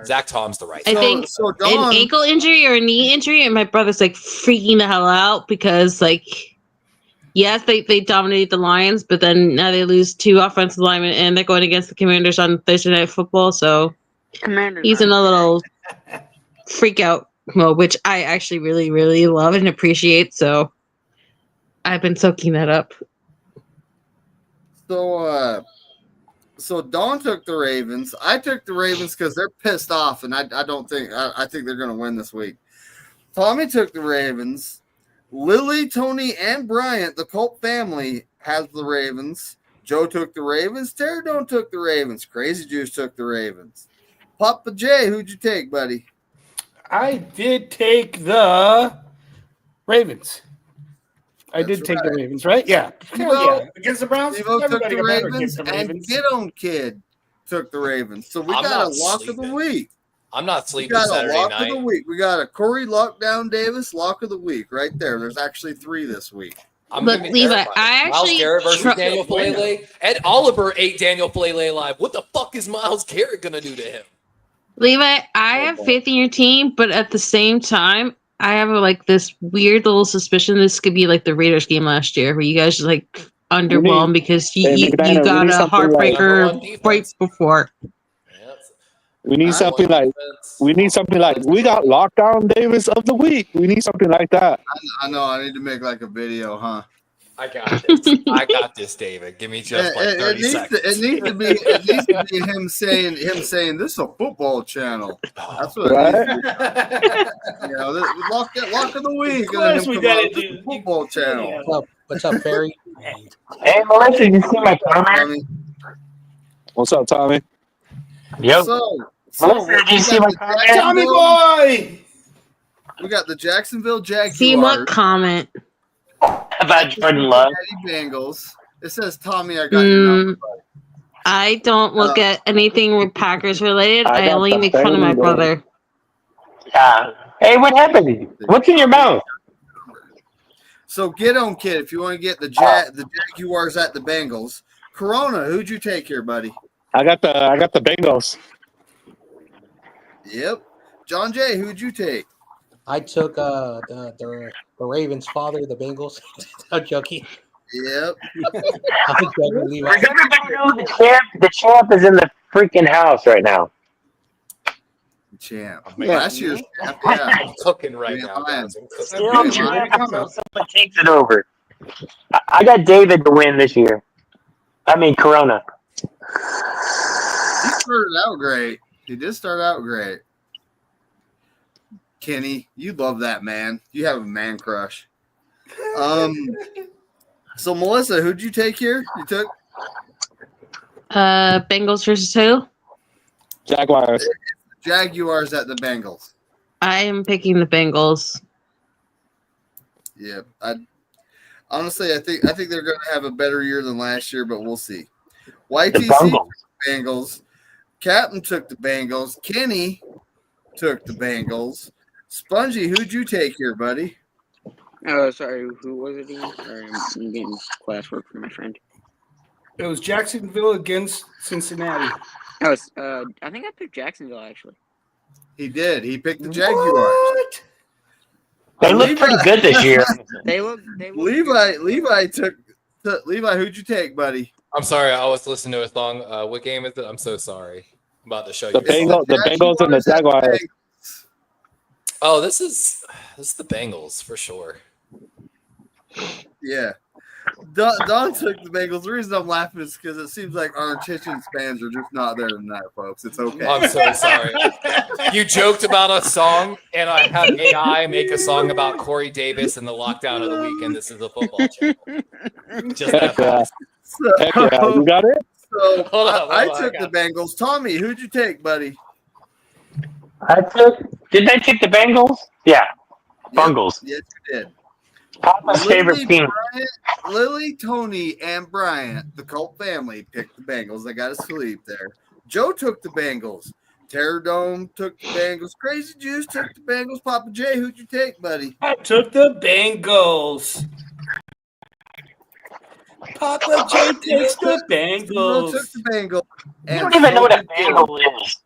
Zach Tom's the right. I think So an Dawn, ankle injury or a knee injury, and my brother's like freaking the hell out because yes, they dominate the Lions, but then now they lose 2 offensive linemen, and they're going against the Commanders on Thursday Night Football. So Commanders. he's in aren't a good. little freak out mode, which I actually really, really love and appreciate. So I've been soaking that up. so Dawn took the Ravens. I took the Ravens because they're pissed off, and I think they're going to win this week. Tommy took the Ravens. Lily, Tony, and Bryant, the Colt family, has the Ravens. Joe took the Ravens. Terradone took the Ravens. Crazy Juice took the Ravens. Papa J, who'd you take, buddy? I did take the Ravens. I That's did take the right. Ravens, right? Yeah. Devo- Yeah. Against the Browns, Devo took everybody the better Ravens, against the and Ravens. Get On Kid took the Ravens. So we I'm got a not lock of the sleeping. week. I'm not We sleeping got a Saturday lock night. of the week. We got a Corey Lockdown Davis lock of the week right there. There's actually 3 this week. I'm Look, gonna be Levi, terrified. I Myles actually Garrett versus tr- Daniel Falele. Ed Oliver ate Daniel Falele alive. What the fuck is Myles Garrett gonna do to him? Levi, I have faith in your team, but at the same time, I have this weird little suspicion this could be like the Raiders game last year, where you guys just underwhelmed because you McDaniel, we got need a something Number one heartbreaker defense. right before. Yeah, We need something like we got Lockdown Davis of the week. We need something like that. I know. I need to make like a video, huh? I got this. I got this, David. Give me just like 30 seconds. It needs to be him saying this is a football channel. That's what Right? it needs to be. You know, lock of the week. Of course we gotta do do football channel. What's up, Perry? Hey, Melissa, you see my comment? Tommy. What's up, Tommy? Yep. So Melissa, did you see my comment? Tommy boy! We got the Jacksonville Jaguars. See what comment? About Jordan Love. Cincinnati Bengals. It says Tommy, I got your number. I don't look at anything with Packers related. I I got only the make fun of my Bengals. brother. Hey, what happened? What's in your mouth? So get on, kid. If you want to get the Jaguars at the Bengals. Corona, who'd you take here, buddy? I got the Bengals. Yep. John Jay, who'd you take? I took the Ravens' father, the Bengals. I'm joking. Yep. I'm joking, Levi. Does everybody know the champ is in the freaking house right now? Champ. Yeah. Last year's champ, yeah. I'm cooking right Yeah, now, guys. I'm cooking. Still Yeah, champ man. until someone takes it over. I got David to win this year. I mean, Corona. He started out great. He did start out great. Kenny, you love that man. You have a man crush. So Melissa, who'd you take here? You took Bengals versus who? Jaguars. Jaguars at the Bengals. I am picking the Bengals. Yep. Honestly, I think they're going to have a better year than last year, but we'll see. The YTC Bengals. Bengals. Captain took the Bengals. Kenny took the Bengals. Spongy, who'd you take here, buddy? Oh, sorry. Who was it again? Sorry, I'm getting classwork from my friend. It was Jacksonville against Cincinnati. Oh, I think I picked Jacksonville actually. He did. He picked the Jaguars. What? They look pretty good this year. They look. Levi took. Levi, who'd you take, buddy? I'm sorry, I was listening to a song. What game is it? I'm so sorry. I'm about to show The you. Bengals and the Jaguars. Oh, this is the Bengals for sure. Yeah. Don took the Bengals. The reason I'm laughing is because it seems like our attention spans are just not there tonight, folks. It's okay. I'm so sorry. You joked about a song, and I had AI make a song about Corey Davis and the lockdown of the week, and this is a football channel. Just that fast. Heck yeah. You got it? So Hold on, I hold on, took I the got Bengals. Tommy, who'd you take, buddy? Did they take the Bengals? Yeah. Bungles. Yes, you did. Papa's favorite team. Lily, Tony, and Bryant, the Colt family, picked the Bengals. They got to sleep there. Joe took the Bengals. Terror Dome took the Bengals. Crazy Juice took the Bengals. Papa J, who'd you take, buddy? I took the Bengals. Papa J takes the Joe took Bengals. the Bengals. You don't even know what a Bengal is.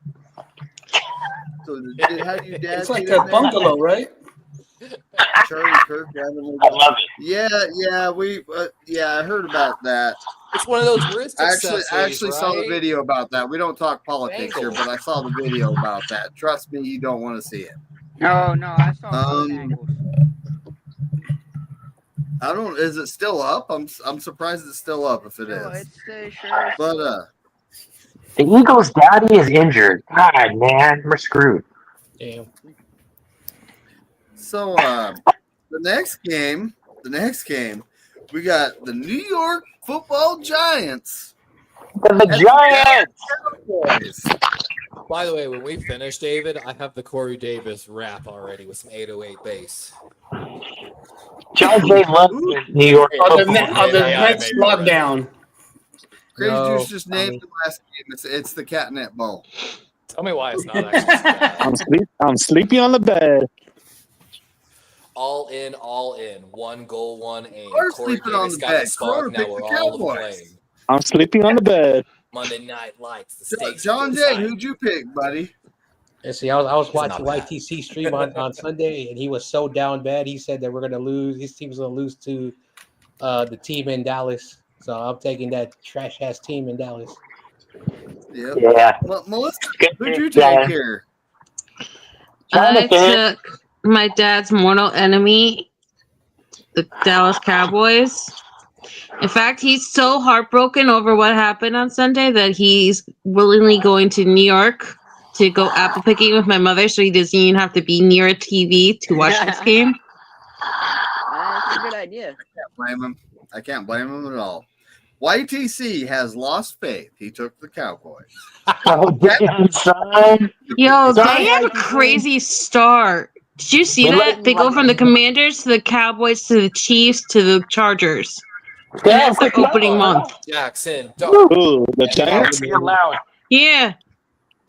So how do you dad It's like do a that? bungalow, right? Charlie Kirk. I love it. Yeah, I heard about that. It's one of those wrist I accessories, actually saw the right? video about that. We don't talk politics here, but I saw the video about that. Trust me, you don't want to see it. Oh no, I saw both angles. I don't. Is it still up? I'm surprised it's still up if it No, is. it's sure. But The Eagles' daddy is injured. God, man, we're screwed. Damn. so the next game, we got the New York Football Giants. The Giants. Cowboys. By the way, when we finish, David, I have the Corey Davis rap already with some 808 bass. John Jay loves New York. On the football. next lockdown. Crazy No, Juice just named the last game. It's the Catnip Bowl. Tell me why it's not actually. I'm sleepy on the bed. All in. One goal, one aim. We're Corey sleeping on Davis the got bed. the spot. Kroger Now picked we're the all Cowboys. playing. I'm sleeping on the bed. Monday Night Lights. The stakes. John are Jay, decided. who'd you pick, buddy? And see, I was It's watching not bad. YTC stream on Sunday, and he was so down bad. He said that we're gonna lose. His team's gonna lose to the team in Dallas. So I'm taking that trash ass team in Dallas. Yep. Yeah. Melissa, Good who'd you pick, take Dan. here? I took my dad's mortal enemy, the Dallas Cowboys. In fact, he's so heartbroken over what happened on Sunday that he's willingly going to New York to go apple picking with my mother so he doesn't even have to be near a TV to watch this game. That's a good idea. I can't blame him at all. YTC has lost faith. He took the Cowboys. Oh, damn, son. Yo, they Sorry, have a YTC. crazy start. Did you see We that? like They go you. from the Commanders to the Cowboys to the Chiefs to the Chargers. And Damn, that's their quick opening loud. month. Jackson. Ooh, the Giants. You're loud. Yeah.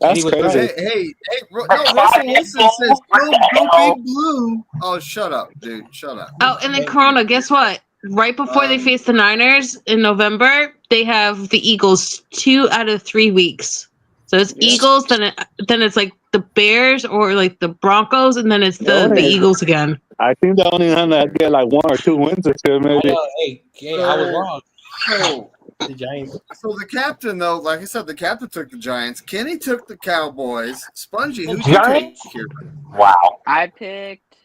That's He was crazy. right. Hey, no, Russell Wilson says go big blue. Oh, shut up, dude. Shut up. Oh, and then Corona, guess what? Right before they face the Niners in November, they have the Eagles 2 out of 3 weeks. So it's Eagles, then it's like the Bears or like the Broncos, and then it's the Eagles again. I think they only have to get like 1 or 2 wins or two, maybe. Hey, I was wrong. So, The Giants. so the captain, though, like I said, the captain took the Giants. Kenny took the Cowboys. Spongy, The who'd you take Giants? here? Wow. I picked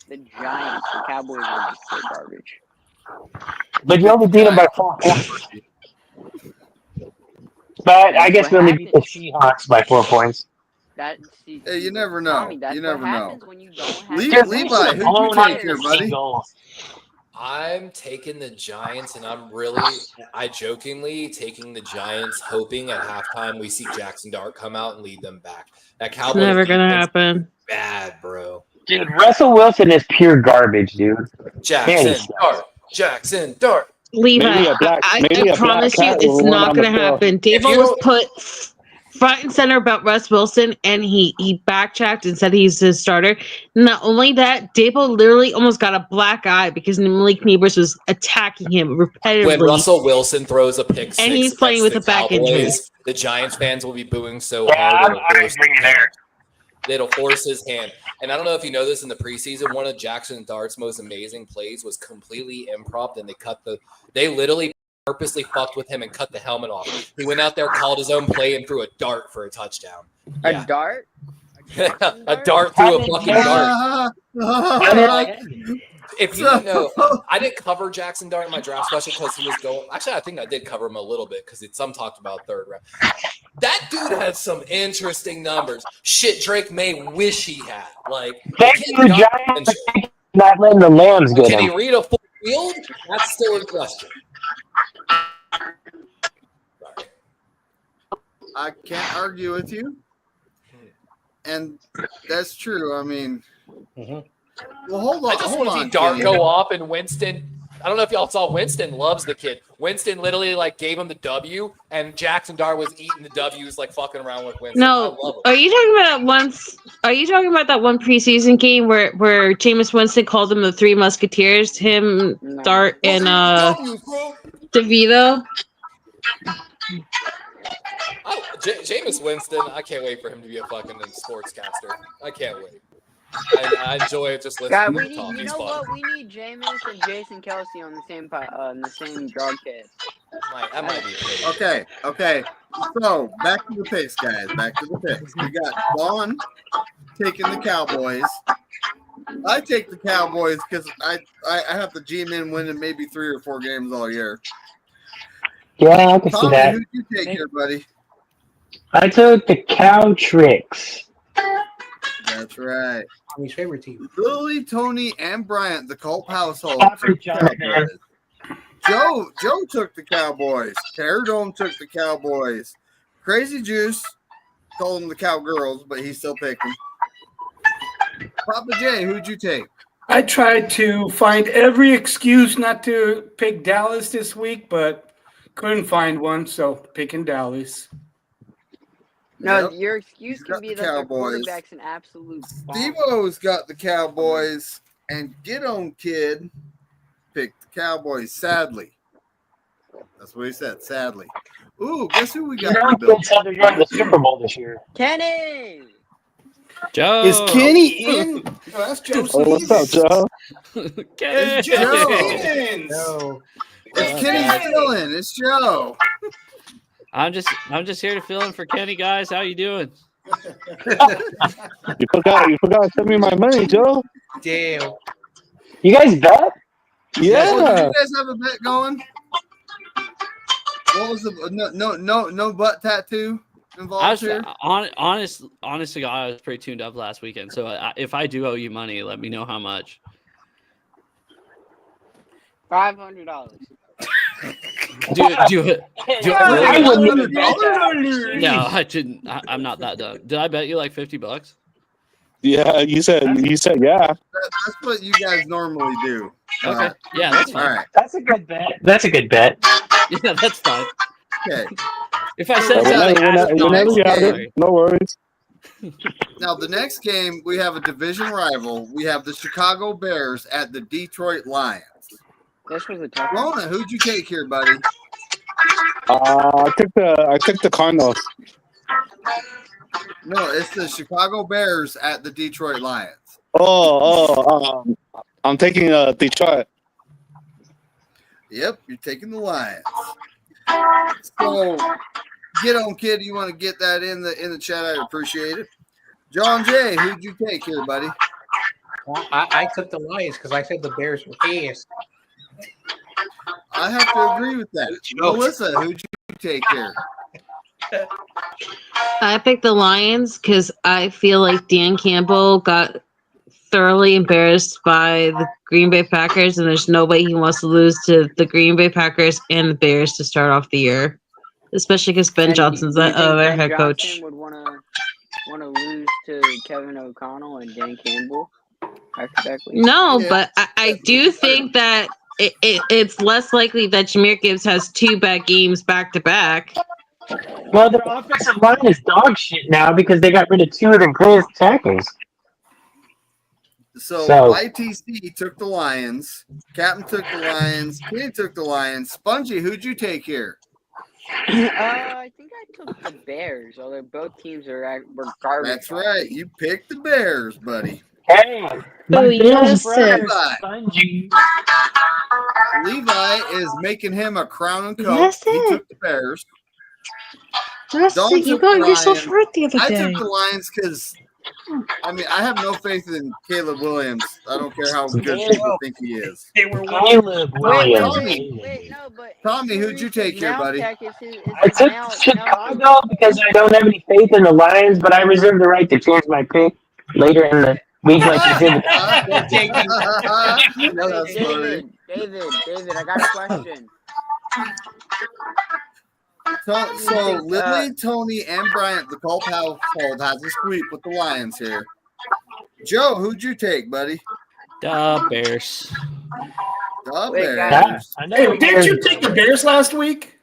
the Giants. The Cowboys are just so garbage. But you only beat them by 4 points. But I guess we only beat the Seahawks by 4 points. Hey, you never know. That's You never what know. happens when you don't have Levi, who'd you blown take out here, the buddy? Seagulls. I'm taking the Giants, and I jokingly taking the Giants, hoping at halftime we see Jackson Dart come out and lead them back. That It's Cowboys never gonna defense happen. is bad, bro. Dude, Russell Wilson is pure garbage, dude. Jackson Dart. Levi, Maybe a black promise you, cat it's will run not on the going to field. happen. Dable was put front and center about Russ Wilson, and he backtracked and said he's his starter. Not only that, Dable literally almost got a black eye because Malik Neighbors was attacking him repetitively. When Russell Wilson throws a pick six and he's playing with a back injury. The Giants fans will be booing so Yeah, hard it'll it'll force his hand. And I don't know if you know this, in the preseason, one of Jackson Dart's most amazing plays was completely improv. And they literally purposely fucked with him and cut the helmet off. He went out there, called his own play, and threw a dart for a touchdown. A dart? A dart through a fucking dart. If you didn't know, I didn't cover Jackson Dart in my draft special because he was going. Actually, I think I did cover him a little bit because some talked about third round. That dude had some interesting numbers. Shit, Drake May wish he had. Like, thank you, Giants, not letting the Lambs get can him. he read a full field? That's still in question. I can't argue with you, and that's true. I mean, well, hold on. I just want to see Dart go off, and Winston. I don't know if y'all saw. Winston loves the kid. Winston literally gave him the W, and Jackson Dart was eating the W's, fucking around with Winston. No, are you talking about that one preseason game where Jameis Winston called them the Three Musketeers? Him, Dart, and DeVito. Jameis Winston, I can't wait for him to be a fucking sportscaster. I can't wait. I enjoy just listening God, to him talk. you He's know fun. what? We need Jameis and Jason Kelsey on the same broadcast. That might be pretty. Okay. So back to the picks, guys. Back to the picks. We got Vaughn taking the Cowboys. I take the Cowboys because I have the G-men winning maybe 3 or 4 games all year. Yeah, I can see that. Who'd you take here, buddy? I took the Cow Tricks. That's right. Tommy's favorite team. Lily, Tony, and Bryant, the Culp household. Sorry, took the Cowboys. Joe took the Cowboys. Terradome took the Cowboys. Crazy Juice told him the Cowgirls, but he still picked them. Papa J, who'd you take? I tried to find every excuse not to pick Dallas this week, but couldn't find one, so picking Dallas. No, your excuse can Got be the that their Cowboys. quarterback's an absolute bomb. Devo's got the Cowboys, and Get On Kid picked the Cowboys, sadly. That's what he said, sadly. Ooh, guess who we got? You know, kids said they're going to the Super Bowl this year. Kenny! Joe. Is Kenny in? Oh, that's Joe. What's up, Joe? It's Joe. No. It's Kenny still in. It's Joe. I'm just here to fill in for Kenny, guys. How you doing? You forgot to send me my money, Joe. Damn. You guys bet? Yeah. Oh, do you guys have a bet going? What was the no butt tattoo involved here? Honest to God, I was pretty tuned up last weekend. So if I do owe you money, let me know how much. $500. Do it. $500? No, I didn't. I'm not that dumb. Did I bet you like $50? Yeah, you said yeah. That's what you guys normally do. Okay. Yeah, that's All fine. right. That's a good bet. That's a good bet. Yeah, that's fine. Okay. If I said Whenever something, you have it, no worries. Now the next game we have a division rival. We have the Chicago Bears at the Detroit Lions. This was a tough one. Rona, who'd you take here, buddy? I took the Cardinals. No, it's the Chicago Bears at the Detroit Lions. I'm taking Detroit. Yep, you're taking the Lions. So, Get On Kid, you want to get that in the chat? I'd appreciate it. John Jay, who'd you take here, buddy? Well, I took the Lions because I said the Bears were ass. I have to agree with that. Melissa, who'd you take here? I picked the Lions because I feel like Dan Campbell got thoroughly embarrassed by the Green Bay Packers, and there's no way he wants to lose to the Green Bay Packers and the Bears to start off the year, especially because Ben And Johnson's do you think their Ben head coach. Johnson would want to lose to Kevin O'Connell and Dan Campbell? Respectfully. No, Yeah. but I do think that it's less likely that Jahmyr Gibbs has 2 bad games back to back. Well, their offensive line is dog shit now because they got rid of 2 of their greatest tackles. So So- YTC took the Lions. Captain took the Lions. Kenny took the Lions. Spongy, who'd you take here? I think I took the Bears, although both teams were garbage. That's right. You picked the Bears, buddy. Hey, my Oh, Bills yes, brothers, sir. Spongy. Levi is making him a crown and coat. Yes, He sir. took the Bears. That's Don't it. You took the got yourself Lions. hurt the other I day. took the Lions because, I mean, I have no faith in Caleb Williams. I don't care how good people think he is. They were Caleb Williams. Wait, no, but Tommy, who'd you take here, buddy? Maltech is his I took Chicago because I don't have any faith in the Lions, but I reserve the right to change my pick later in the week like I did with No, that's funny. David, I got a question. So Lily, Tony, and Bryant, the Cole household has a sweep with the Lions here. Joe, who'd you take, buddy? The Bears. The Wait, Bears. guys. Hey, didn't you take the Bears last week?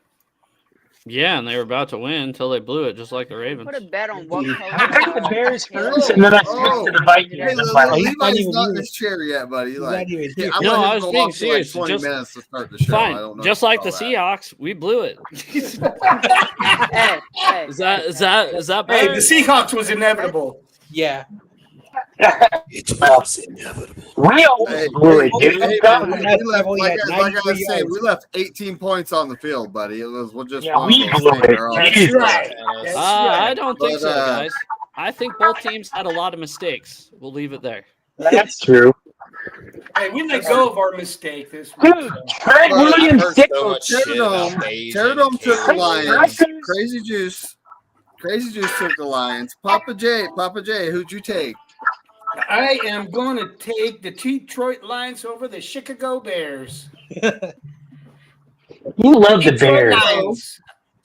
Yeah, and they were about to win until they blew it, just like the Ravens. Put a bet on what color. I took the Bears first, and then I switched to the Vikings. Hey, That's why I like- Levi's not in his chair yet, buddy. He's Like, not even yeah, here. I'm No, letting I him was go being off for like serious. 20 Just- minutes to start the show. I Fine, don't know just about like the that. Seahawks, we blew it. Hey, Is that Hey, better? the Seahawks was inevitable. Yeah. It was inevitable. We almost Hey, blew it, dude. hey, Come we on. left, Only like, had like I 93 was saying, yards. we left 18 points on the field, buddy. It was just Yeah, one we of those blew things. it. They're all- That's right. I don't think But, so, guys. I think both teams had a lot of mistakes. We'll leave it there. That's true. Hey, we let go of our mistake this week. Dude, so. Trent Well, I've Williams heard sick. so much shit about Beige and Pterodome took the Caleb. Lions. Crazy Juice took the Lions. Papa J, who'd you take? I am going to take the Detroit Lions over the Chicago Bears. You love the Detroit Bears. Lions.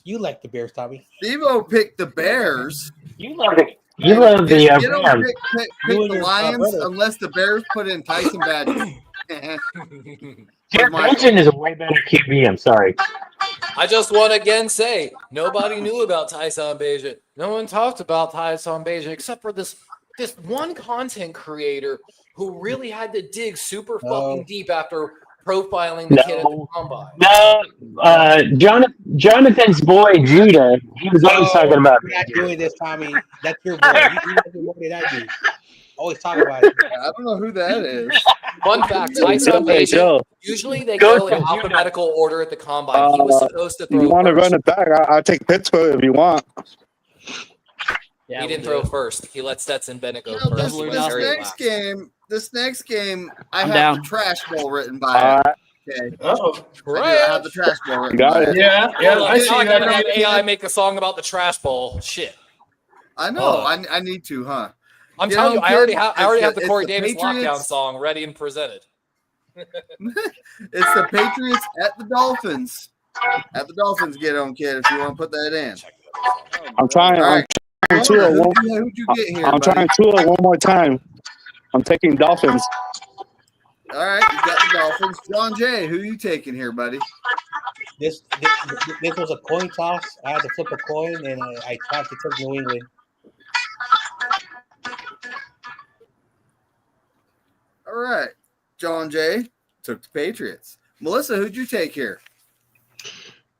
You like the Bears, Tommy. Steve-O picked the Bears. You love it. You love the You don't Rams. pick You and the your Lions brother. unless the Bears put in Tyson Badgett. Jared Benson is a way better QB. I'm sorry. I just want to again say nobody knew about Tyson Beige. No one talked about Tyson Beige except for this one content creator who really had to dig super fucking deep after profiling the kid at the combine. No, Jonathan's boy Judah. He was always talking about. You're not doing this, Tommy. That's your boy. You know more than I do. Always talk about it. I don't know who that is. Fun fact: Tyson Hey, Beige. Joe, Usually they Go go in to alphabetical order at the combine. He was supposed to throw. you want to first. run it back? I'll take Pittsburgh if you want. Yeah, He didn't we'll throw do it. first. He let Stetson Bennett go You know, first. He went very last. this next game, I I'm have down. the trash bowl written by it. Okay. Oh, I have the trash bowl written Got by it. it. yeah, yeah. Hold on, I see now I gotta have that. AI make a song about the trash bowl. Shit. I know. Oh. I need to, huh? I'm You telling know, you, I already kid, have. I it's already the- have the it's Corey the Davis lockdown Patriots. song ready and presented. It's the Patriots at the Dolphins. At the Dolphins, get on, kid, if you want to put that in. I'm trying. All right. I'm trying Tua one. Who'd you get here, I'm buddy? trying Tua one more time. I'm taking Dolphins. All right, you got the Dolphins. John Jay, who you taking here, buddy? This was a coin toss. I had to flip a coin, and I tried to take New England. All right. John Jay took the Patriots. Melissa, who'd you take here?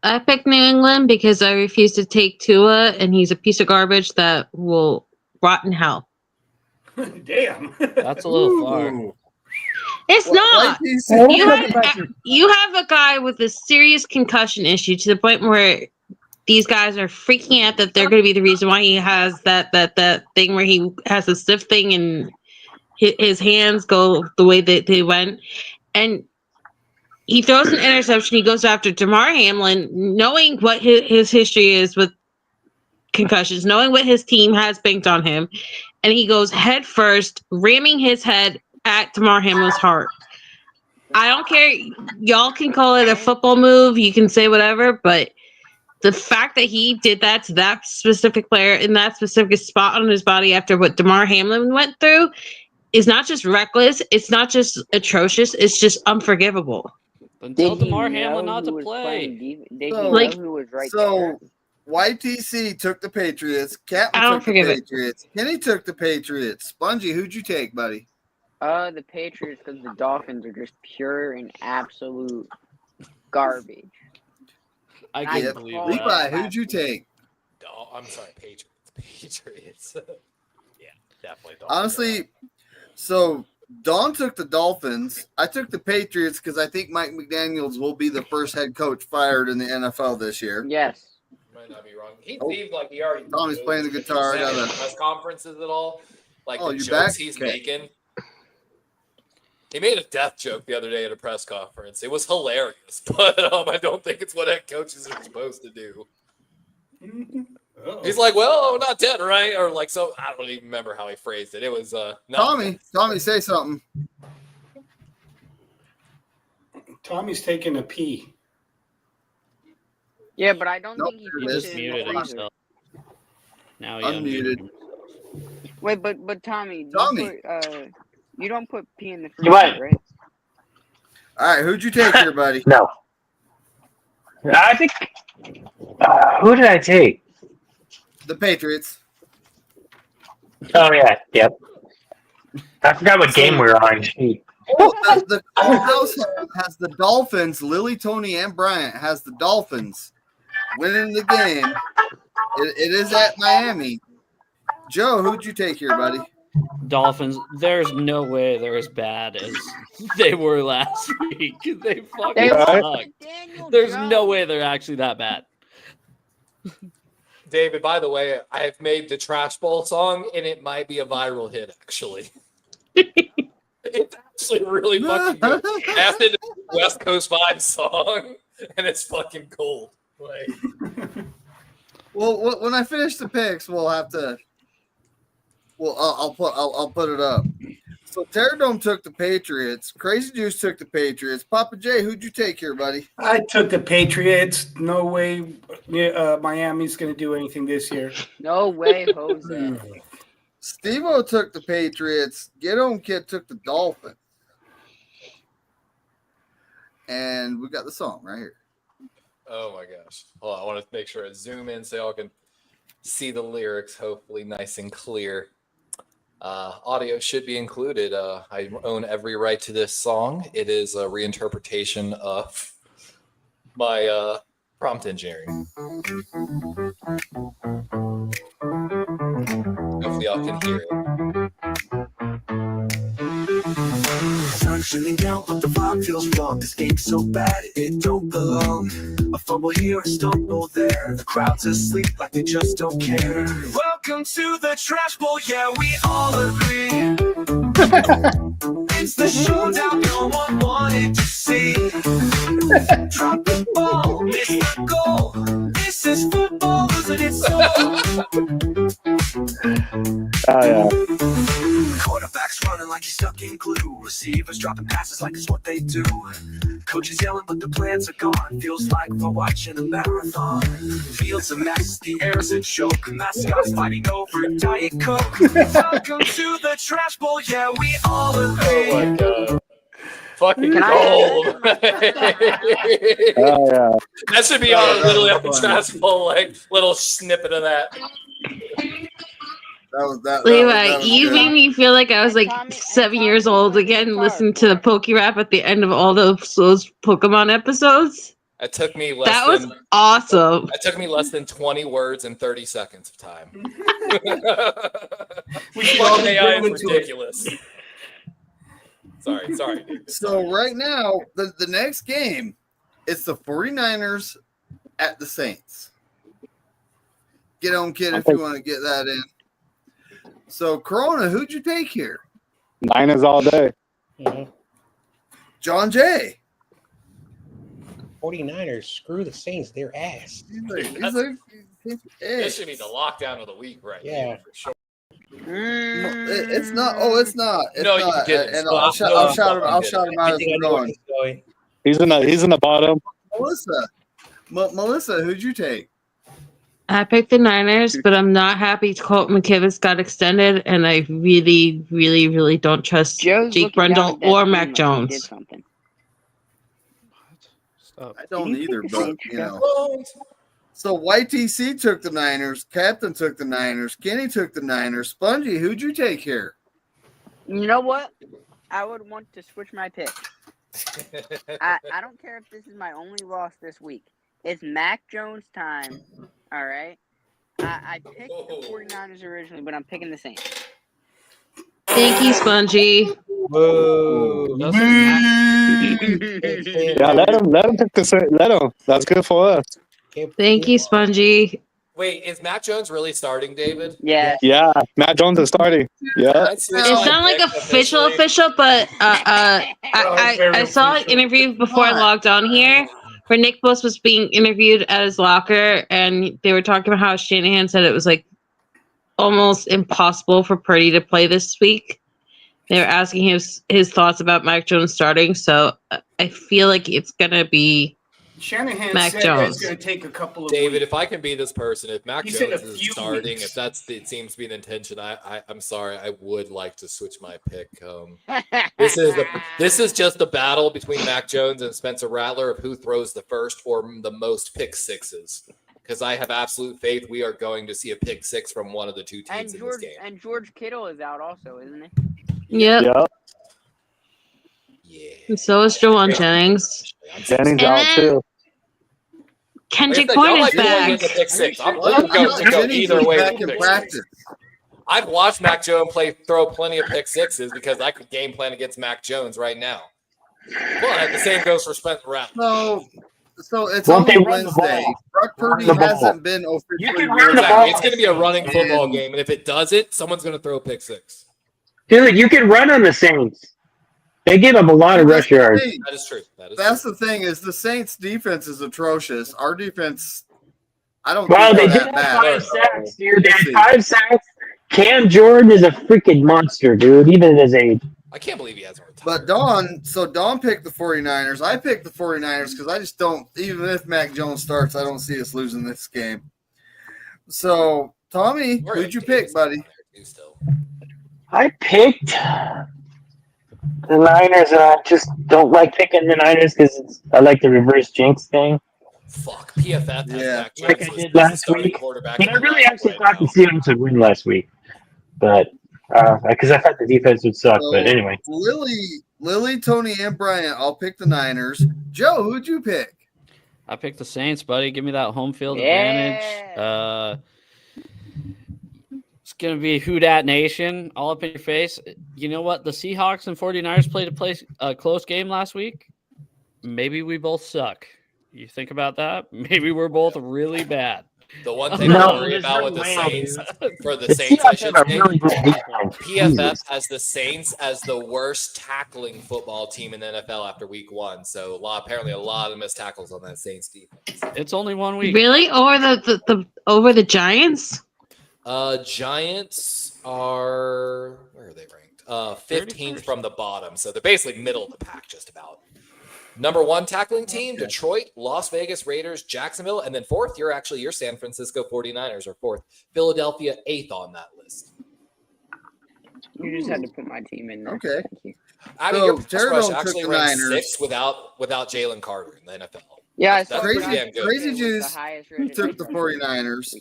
I picked New England because I refuse to take Tua, and he's a piece of garbage that will rot in hell. Damn. That's a little far. Ooh. It's not. YTC. You have a guy with a serious concussion issue to the point where these guys are freaking out that they're going to be the reason why he has that thing where he has a stiff thing and his hands go the way that they went, and he throws an interception. He goes after Damar Hamlin, knowing what his history is with concussions, knowing what his team has banked on him, and he goes head first, ramming his head at Damar Hamlin's heart. I don't care. Y'all can call it a football move. You can say whatever, but the fact that he did that to that specific player in that specific spot on his body after what Damar Hamlin went through is not just reckless. It's not just atrocious. It's just unforgivable. Then Did tell he DeMar know Hamlin not who to was play. playing Did he So- know Like- who was right So YTC took the Patriots. Captain I don't took the forgive it. Patriots. Kenny took the Patriots. Spongy, who'd you take, buddy? there? The Patriots, because the Dolphins are just pure and absolute garbage. I I can't Yep. believe called that. Levi, last who'd you week. take? Oh, I'm sorry, Patriots. Yeah, definitely. Dolphins. Honestly, so Don took the Dolphins. I took the Patriots because I think Mike McDaniels will be the first head coach fired in the NFL this year. Yes. You might not be wrong. He Oh. seemed like he already. Tommy's knows. playing the If guitar. I you said gotta- in press conferences at all, like Oh, the you jokes back? he's Okay. making. He made a death joke the other day at a press conference. It was hilarious, but I don't think it's what head coaches are supposed to do. He's like, "Well, I'm not dead, right?" Or like, so I don't even remember how he phrased it. It was Tommy, say something. Tommy's taking a pee. Yeah, but I don't Nope, think he there He it puts is. just it in the muted freezer. himself. Now he Unmuted. unmuted himself. Wait, but Tommy, Tommy. you don't put pee in the You freezer, what? right? All right, who'd you take here, buddy? No. I think. Who did I take? The Patriots. Oh yeah, yep. I forgot what game we were on. Shoot. The house has the Dolphins. Lily, Tony, and Bryant has the Dolphins winning the game. It is at Miami. Joe, who'd you take here, buddy? Dolphins, there's no way they're as bad as they were last week. They fucking They Right. lost suck. to Daniel There's Jones. no way they're actually that bad. David, by the way, I have made the Trash Bowl song, and it might be a viral hit, actually. It's actually really fucking good. I have to do a West Coast Vibe song, and it's fucking cool. Like, Well, when I finish the picks, we'll have to. Well, I'll put it up. So Terradome took the Patriots. Crazy Juice took the Patriots. Papa J, who'd you take here, buddy? I took the Patriots. No way Miami's going to do anything this year. No way, Jose. Steve-O took the Patriots. Get On Kid took the Dolphins. And we got the song right here. oh my gosh. Hold on, I want to make sure I zoom in so y'all can see the lyrics, hopefully nice and clear. Audio should be included. I own every right to this song. It is a reinterpretation of my prompt engineering. Hopefully y'all can hear it. Sun shining down, but the vibe feels wrong. This game's so bad, it don't belong. A fumble here, a stumble there. The crowd's asleep like they just don't care. Welcome to the Trash Bowl, yeah, we all agree. It's the showdown no one wanted to see. Drop the ball, miss the goal. This is football, losing its soul. Oh yeah. Quarterback's running like he's stuck in glue. Receivers dropping passes like it's what they do. Coaches yelling, but the plans are gone. Feels like we're watching a marathon. Field's a mess, the air's a joke. Mascots fighting over Diet Coke. Welcome to the Trash Bowl, yeah, we all agree. Oh my god. Fucking Can I- gold. Oh yeah. That should be on literally on the Trash Bowl, like little snippet of that. That was Levi, was you good. made me feel like I was like Tommy- 7 Tommy years old played again, guitar listening for to the us. Pokey Rap at the end of all those Pokemon episodes. It took me That was awesome. It took me less than 20 words and 30 seconds of time. We should all Fucking be AI going is to it. ridiculous. Sorry, dude. So right now, the next game, it's the 49ers at the Saints. Get On Kid if you want to get that in. So Corona, who'd you take here? Niners all day. John Jay. 49ers, screw the Saints, they're ass. He's like, This should be the lockdown of the week, right? Yeah. here, for sure. It's not. Oh, it's not. It's No, you not. didn't. And No, I'll shout him. no, I'll you shout him I out as think I we're know where going. this is going. He's in the bottom. Melissa, who'd you take? I picked the Niners, but I'm not happy Colt McKivitz got extended, and I really, really, really don't trust Joe's Jake looking down Brundle at that or screen Mac like he did Jones. something. Stop. I don't either, but Saints, you know. So YTC took the Niners. Captain took the Niners. Kenny took the Niners. Spongy, who'd you take here? You know what? I would want to switch my pick. I don't care if this is my only loss this week. It's Mac Jones time. All right. I picked the 49ers originally, but I'm picking the Saints. Thank you, Spongy. Whoa. Doesn't matter. Yeah, let him pick the let him. That's good for us. Thank you, Spongy. Wait, is Mac Jones really starting, David? Yes. Yeah, Matt Jones is starting. Yeah. It's not like official, but I saw an interview before I logged on here where Nick Bosa was being interviewed at his locker, and they were talking about how Shanahan said it was like almost impossible for Purdy to play this week. They were asking his thoughts about Mac Jones starting, so I feel like it's gonna be Shanahan Mac said Jones. that it's going to take a couple of David, weeks. if I can be this person, if Mac He said Jones a is few starting, weeks. if it seems to be the intention, I'm sorry, I would like to switch my pick. This is just a battle between Mac Jones and Spencer Rattler of who throws the first or the most pick sixes. Because I have absolute faith we are going to see a pick six from one of the two teams in this game. And George Kittle is out also, isn't he? Yep. Yeah. And so is Jawan Jennings. Jennings And out then too. Kendrick Like I said, y'all Bourne is might be willing back. to pick six. I'm willing to go Jennings either was way. back with in pick practice. six. I've watched Mac Jones throw plenty of pick sixes because I could game plan against Mac Jones right now. But the same goes for Spencer Rattler. So it's Won't they only run the Wednesday. ball? Brock Purdy Run the ball. hasn't been officially. You can run the Exactly. ball. It's going to be a running football And- game, and if it doesn't, someone's going to throw a pick six. Dude, you can run on the Saints. They give up a lot of rush yards. That is true. That's the thing is the Saints' defense is atrocious. Our defense, I don't Wow, think they they're did that have bad. 5 sacks, dude. They We'll had see. 5 sacks. Cam Jordan is a freaking monster, dude, even at his age. I can't believe he hasn't retired. But Dawn picked the 49ers. I picked the 49ers because I just don't, even if Mac Jones starts, I don't see us losing this game. So, Tommy, who'd you pick, buddy? I picked the Niners, and I just don't like picking the Niners because I like the reverse jinx thing. Fuck. PFF has Mac Jones Like I as did the last starting week. quarterback. But I in the really NFL actually right thought the now. Seahawks would win last week. But because I thought the defense would suck. But anyway. Lily, Tony, and Bryant, I'll pick the Niners. Joe, who'd you pick? I picked the Saints, buddy. Give me that home field advantage. It's going to be who dat nation all up in your face. You know what? The Seahawks and 49ers played a close game last week. Maybe we both suck. You think about that? Maybe we're both really bad. The one thing I worry about with the Saints, for the Saints, I should say, PFF has the Saints as the worst tackling football team in the NFL after week 1. So apparently a lot of missed tackles on that Saints defense. It's only 1 week. Really? Over the Giants? Giants are, where are they ranked? 15th from the bottom. So they're basically middle of the pack just about. Number 1 tackling team, Detroit, Las Vegas Raiders, Jacksonville, and then 4th, your San Francisco 49ers are 4th. Philadelphia 8th on that list. You just had to put my team in there. Okay. Thank you. I mean, So, your pass Terry rush Bone took actually the ranks Niners. 6th without Jalen Carter in the NFL. Yeah, I That's saw pretty Crazy, damn good. Crazy was Juice the highest rated took the pass rusher. 49ers.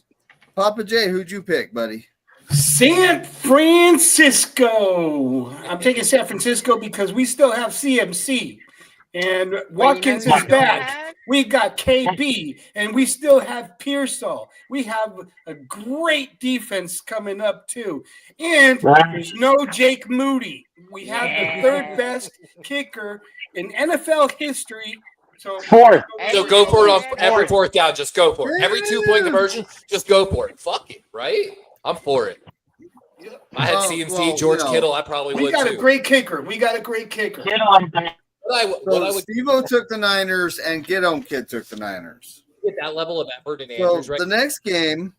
Papa J, who'd you pick, buddy? San Francisco. I'm taking San Francisco because we still have CMC. And Watkins is back. We got KB, and we still have Pearsall. We have a great defense coming up, too. And there's no Jake Moody. We have the third best kicker in NFL history. So 4th. So go for it on every 4th down. Just go for it. Every 2-point conversion, just go for it. Fuck it, right? I'm for it. If I had CMC, George Kittle, I probably we would got too. a great kicker. Steve-O took the Niners, and Get On Kid took the Niners. Get that level of effort in So Andrews right the next game,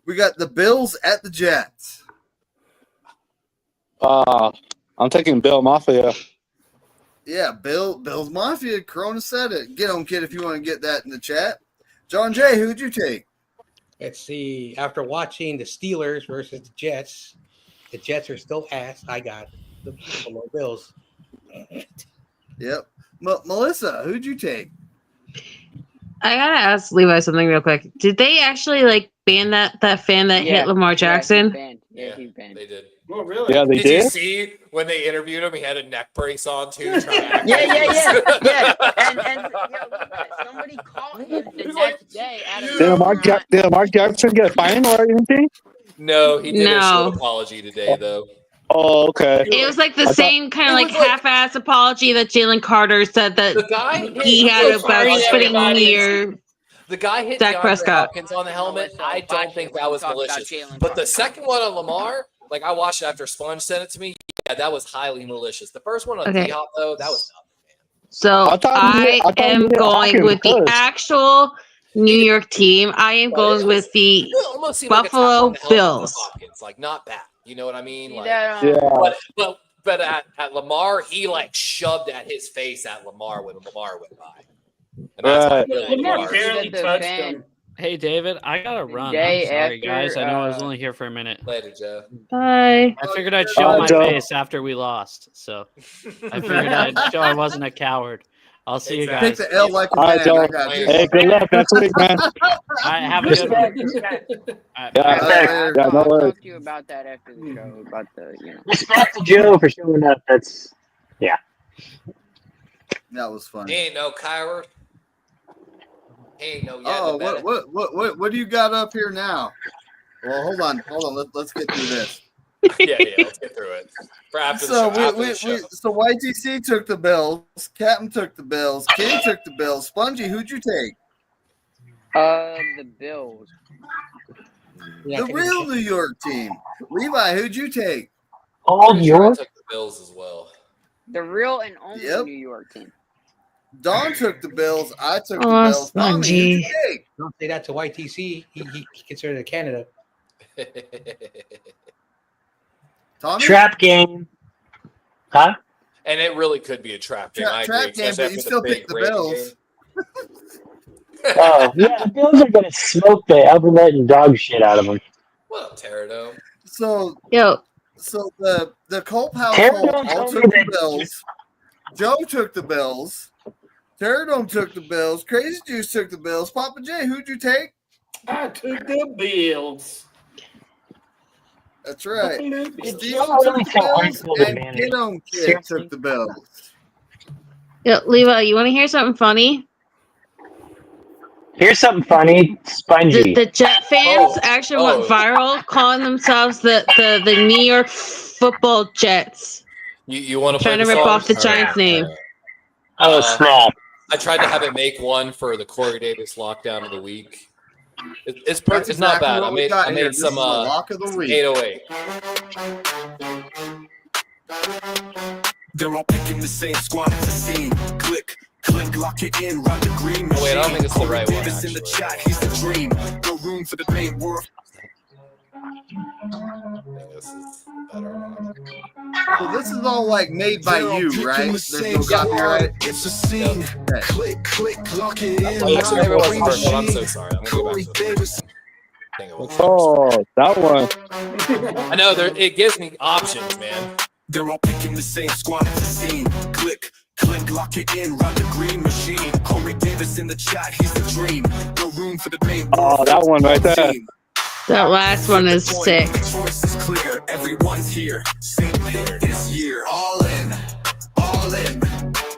we got the Bills at the Jets. I'm taking Bill Mafia. Yeah, Bills Mafia. Corona said it. Get On Kid if you want to get that in the chat. John Jay, who'd you take? Let's see. After watching the Steelers versus the Jets are still ass. I got the Buffalo Bills. Yep. Melissa, who'd you take? I gotta ask Levi something real quick. Did they actually like ban that fan that hit Lamar Jackson? He's banned. They did. Oh, really? Yeah, they Did you did. see when they interviewed him? He had a neck brace on too. Yeah. And somebody caught him the next day at a Did Mark Jackson get fined or anything? No, he did a No. short apology today, though. Oh, okay. It was like the same kind of like half-ass apology that Jalen Carter said that The guy he had about spitting near The guy hit Dak DeAndre Prescott. Hopkins on the helmet. I don't think that was malicious. But the second one on Lamar, like I watched it after Sponge sent it to me. Yeah, that was highly malicious. The first one on Okay. D-Hop, though, that was nothing. So I am going with the actual New York team. I am going with the It almost seemed like a tap Buffalo on the helmet Bills. to Hopkins, like not bad. You know what I mean? Like, Yeah. But at Lamar, he like shoved at his face at Lamar when Lamar went by. And that's Right. like really Lamar Lamar. barely touched him. Hey, David, I gotta run. I'm day sorry, after, guys. I know I was only here for a minute. Later, Joe. Bye. I figured I'd show Bye, my Joe. face after we lost, so I figured I'd show I wasn't a coward. I'll see you Take guys. the L like a All right, man. Joe. I got you. Hey, good luck next week, man. I have a good one. Respect. All right, Yeah. bye. Yeah, no I'll worries. talk to you about that after the show. About the Respect to Joe for showing up. That's That was fun. He ain't no coward. He ain't no Oh, what do you got up here now? Well, hold on. Let's get through this. yeah, let's get through it. For after So the show. so YTC took the Bills, Captain took the Bills, King took the Bills. Spongy, who'd you take? the Bills. The real New York team. Levi, who'd you take? all Pretty sure I yours. took the Bills as well. The real and only Yep. New York team. Don took the Bills. I took the Oh, Bills. Tommy, who'd you Spongy. take? Don't say that to YTC. He considered it Canada. Tommy? Trap game. Huh? And it really could be a trap game. I Trap agree, game, especially but you after still big pick the Ravens Bills. game. Oh, yeah. The Bills are going to smoke the alphabet and dog shit out of them. What up, Pterodome? So Yo, the Culp household Pterodome all told took me the that- Bills. Joe took the Bills. Pterodome took the Bills. Crazy Juice took the Bills. Papa J, who'd you take? I took the Bills. That's right. Did Steve Joe took really the tell Bills, Uncle and advantage? Get On Kid Seriously? took the Bills. yo, Levi, you want to hear something funny? Here's something funny. Spongy. The Jet fans Oh, actually oh. went viral calling themselves the New York Football Jets. You want to play Trying to the rip song? off the All Giants' name. Oh, snap. I tried to have it make one for the Corey Davis lockdown of the week. It's That's it's not exactly bad. what I we made got I here. made This some is the lock of the week. 808. They're all picking the same squad as the scene. Click, click, lock it in, run the green Oh, wait, I don't think it's the Corey right one, Davis in the actually. chat, he's the dream. No room for the main world. I think this is a better one. So this is all like made by They're all you, picking right? the There's same no squad. copyright. It's a scene. Okay. Click, click, lock it in. Oh, actually, maybe it run wasn't the the first one. I'm green so sorry. I'm gonna go Corey back to Davis. it. I think it was the first Oh, that one. one. I know it gives me options, man. They're all picking the same squad as the scene. Click, click, lock it in, run the green machine. Corey Davis in the chat, he's the dream. No room for the main Oh, that one right there. That last one is sick. The choice is clear, everyone's here. Same pick this year. All in,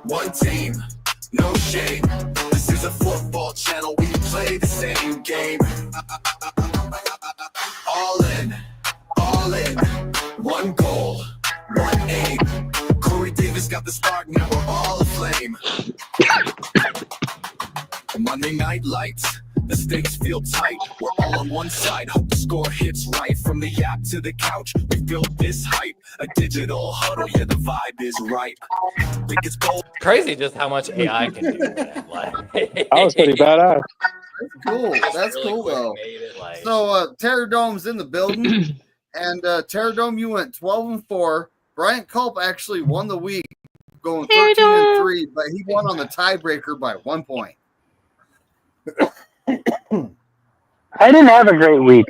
one team, no shame. This is a football channel, we play the same game. All in, one goal, one aim. Corey Davis got the spark, now we're all aflame. Monday night lights, the stakes feel tight. We're all on one side, hope the score hits right. From the app to the couch, we built this hype. A digital huddle, yeah, the vibe is right. Think it's gold. Crazy just how much AI can do. Man. Like, That was pretty badass. That's cool. That's really cool quick though. made it, like- So Terrordome's in the building, and Terrordome, you went 12-4. Bryant Culp actually won the week, going 13-3, but he won on the tiebreaker by 1 point. I didn't have a great week.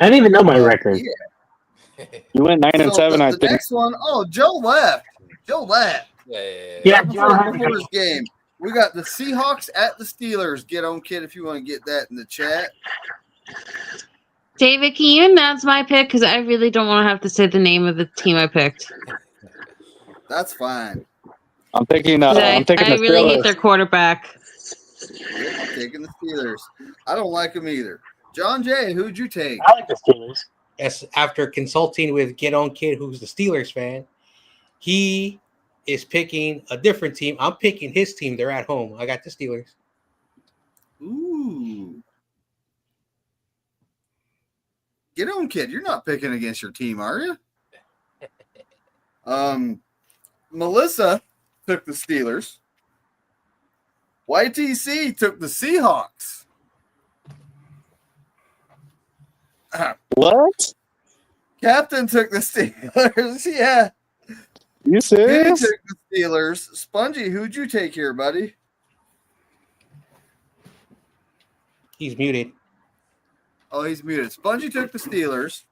I didn't even know my record. Yeah. You went 9 and 7, I the think. next one, Joe left. Yeah, Before this game, we got the Seahawks at the Steelers. Get on, kid, if you want to get that in the chat. David, can you announce my pick? Because I really don't want to have to say the name of the team I picked. That's fine. I'm taking. 'Cause I'm taking I the really hate their Steelers. quarterback. Yep, I'm taking the Steelers. I don't like them either. John Jay, who'd you take? I like the Steelers. Yes, after consulting with Get On Kid, who's the Steelers fan, he is picking a different team. I'm picking his team. They're at home. I got the Steelers. Ooh. Get on, kid. You're not picking against your team, are you? Melissa took the Steelers. YTC took the Seahawks. What? Captain took the Steelers. Yeah. You He serious? took the Steelers. Spongy, who'd you take here, buddy? He's muted. Oh, he's muted. Spongy took the Steelers.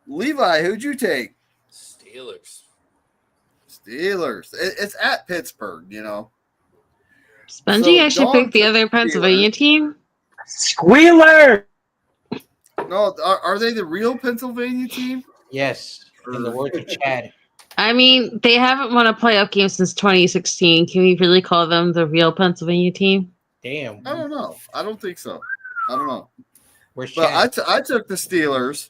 Levi, who'd you take? Steelers. It's at Pittsburgh, you know. Spongy, So I should Dawn pick the took other the Pennsylvania team. Squealer. No, are they the real Pennsylvania team? Yes, in the words of Chad. I mean, they haven't won a playoff game since 2016. Can we really call them the real Pennsylvania team? Damn. I don't know. I don't think so. I don't know. Where's But Chad? I took the Steelers.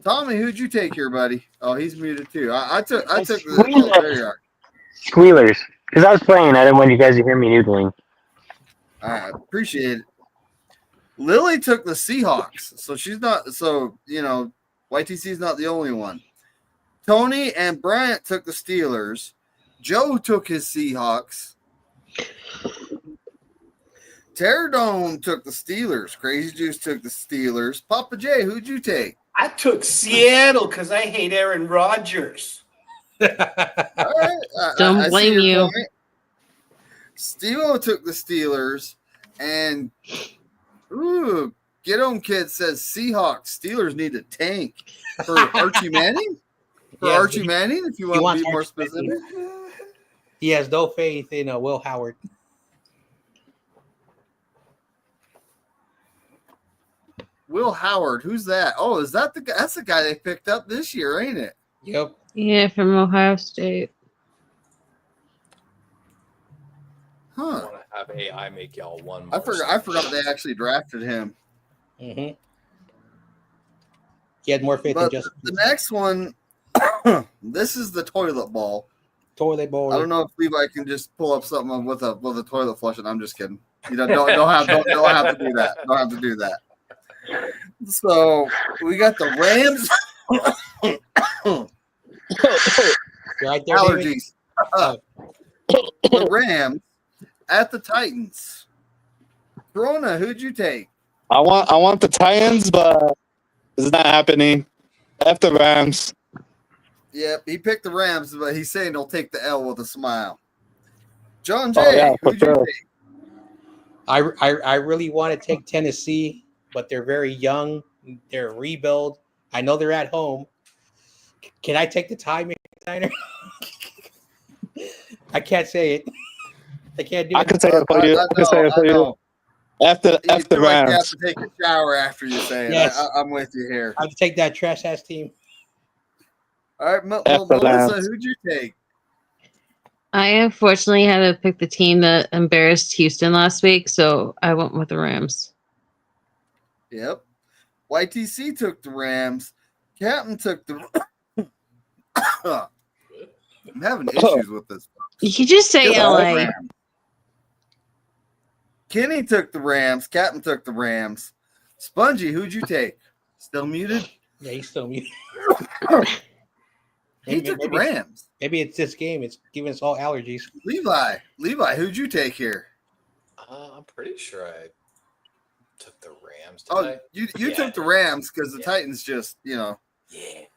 Tommy, who'd you take here, buddy? Oh, he's muted too. I took the. Oh, there you are. Squealers. Because I was playing, I didn't want you guys to hear me noodling. I appreciate it. Lily took the Seahawks, so she's not. So you know, YTC's not the only one. Tony and Bryant took the Steelers. Joe took his Seahawks. Terradome took the Steelers. Crazy Juice took the Steelers. Papa J, who'd you take? I took Seattle because I hate Aaron Rodgers. All right, Don't I see blame your you. point. Steve-O took the Steelers, and ooh, Get On Kid says Seahawks. Steelers need a tank for Archie Manning. For Yes, Archie Manning, if you he want to wants be more Archie specific. Manning. He has no faith in Will Howard. Will Howard, who's that? Oh, is that the guy? That's the guy they picked up this year, ain't it? Yep. Yeah, from Ohio State. Huh? I want to have AI make y'all one. I more forgot they actually drafted him. Mm-hmm. He had more faith But in just the next one, this is the toilet ball. toilet bowl. I don't know if Levi can just pull up something with a toilet flush, and I'm just kidding. You know, don't have to do that. Don't have to do that. So we got the Rams. You're right there, David? Allergies. The Rams at the Titans. Corona, who'd you take? I want the Titans, but it's not happening. F the Rams. Yep, he picked the Rams, but he's saying he'll take the L with a smile. John Jay, Oh, yeah, for who'd you sure. take? I really want to take Tennessee, but they're very young. They're a rebuild. I know they're at home. Can I take the tie, Steiner? I can't say it. I can't do it. I can say it for you. I can say it for you. F the You feel like you have Rams. to take a shower after you say it. Yes. I'm with you here. I'll take that trash ass team. All right, F the Melissa, Rams. who'd you take? I unfortunately had to pick the team that embarrassed Houston last week, so I went with the Rams. Yep. YTC took the Rams. Captain took the. I'm having issues with this. You could just say Took the LA. Rams. Kenny took the Rams. Captain took the Rams. Spongy, who'd you take? Still muted? Yeah, he's still muted. He took the Rams. Maybe it's this game. It's giving us all allergies. Levi, who'd you take here? I'm pretty sure I took the Rams. Did Oh, I? you Yeah. took the Rams because the Yeah. Titans just, Yeah,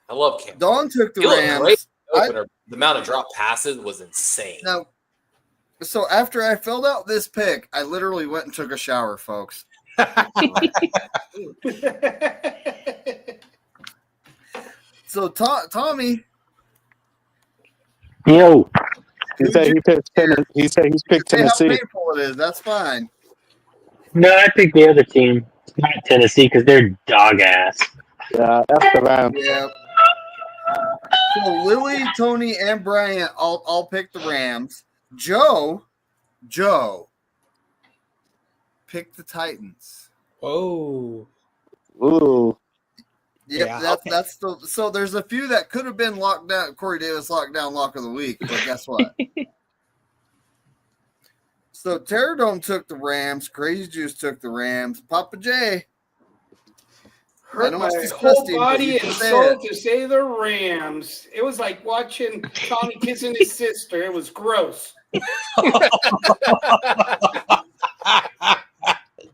I love Cam. Dawn took the He looked Rams. great opener. The amount of drop passes was insane. Now, so after I filled out this pick, I literally went and took a shower, folks. So Tommy, Yo, He said he's picked Say how Tennessee. painful it is. That's fine. No, I picked the other team, not Tennessee, because they're dog ass. Yeah, that's the Rams. Yeah. So Lily, Tony, and Brian all picked the Rams. Joe picked the Titans. Oh, Ooh. Yep, Yeah, that's the so there's a few that could have been locked down. Corey Davis locked down lock of the week, but guess what? So Terradome took the Rams, Crazy Juice took the Rams, Papa J. I Hurt know my it's whole disgusting, but body you and can say soul it. to say the Rams. It was like watching Tommy kissing his sister. It was gross.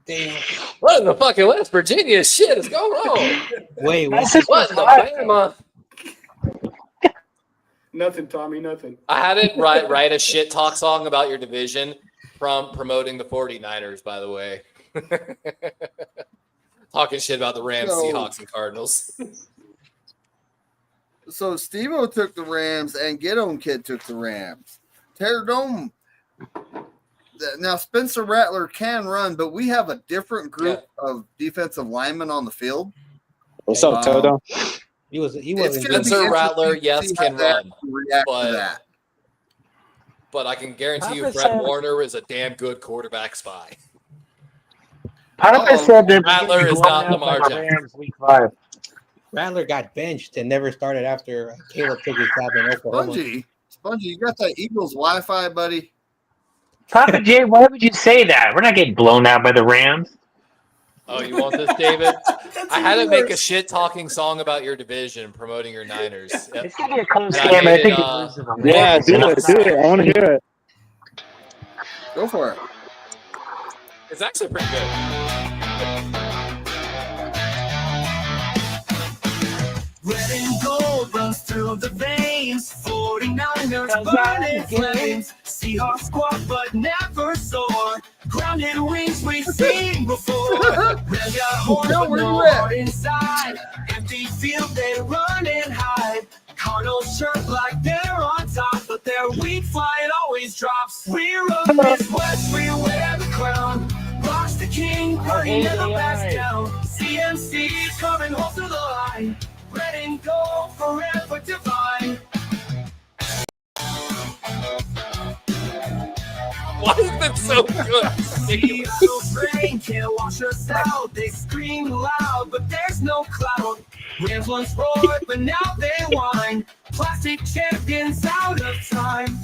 damn. What in the fucking West Virginia shit is going on? Wait, That's what? just What in the hot. Bama? Nothing, Tommy, nothing. I had it write a shit talk song about your division from promoting the 49ers, by the way. Talking shit about the Rams, So- Seahawks, and Cardinals. So Steve-O took the Rams and Get On Kid took the Rams. Terradome. Now Spencer Rattler can run, but we have a different group of defensive linemen on the field. What's up, Toto? He It's wasn't gonna good. be Spencer Rattler, interesting to yes, see how can they run, actually react to but that. but I can guarantee you, Papa Fred said- Warner is a damn good quarterback spy. Papa Uh-oh. said that Rattler is not Lamar by the Jackson. Rams week 5. Rattler got benched and never started after Caleb took his job in Oklahoma. Spongy, you got that Eagles Wi-Fi, buddy? Papa J, why would you say that? We're not getting blown out by the Rams. Oh, you want this, David? That's I had to even make a worse. shit talking song about your division promoting your Niners. Yep. It's gonna be a close And I game, but I made think it, it loses to the Yeah, Rams. do And it. I want to hear it. Go for it. It's actually pretty good. Red and gold runs through the veins. 49ers burning flames. Seahawks squawk but never soar. Grounded wings we've seen before. Red got horns Yo, but where no you at? heart inside. Empty field they run and hide. Cardinals chirp like they're on top, but their weak flight always drops. We run this West, we wear the crown. Box the king, but he never backs down. CMC coming home to the line. Red and gold forever divine. Why is this so good? Seattle's rain can't wash us out. They scream loud, but there's no cloud. Rams once roared, but now they whine. Plastic champions out of time.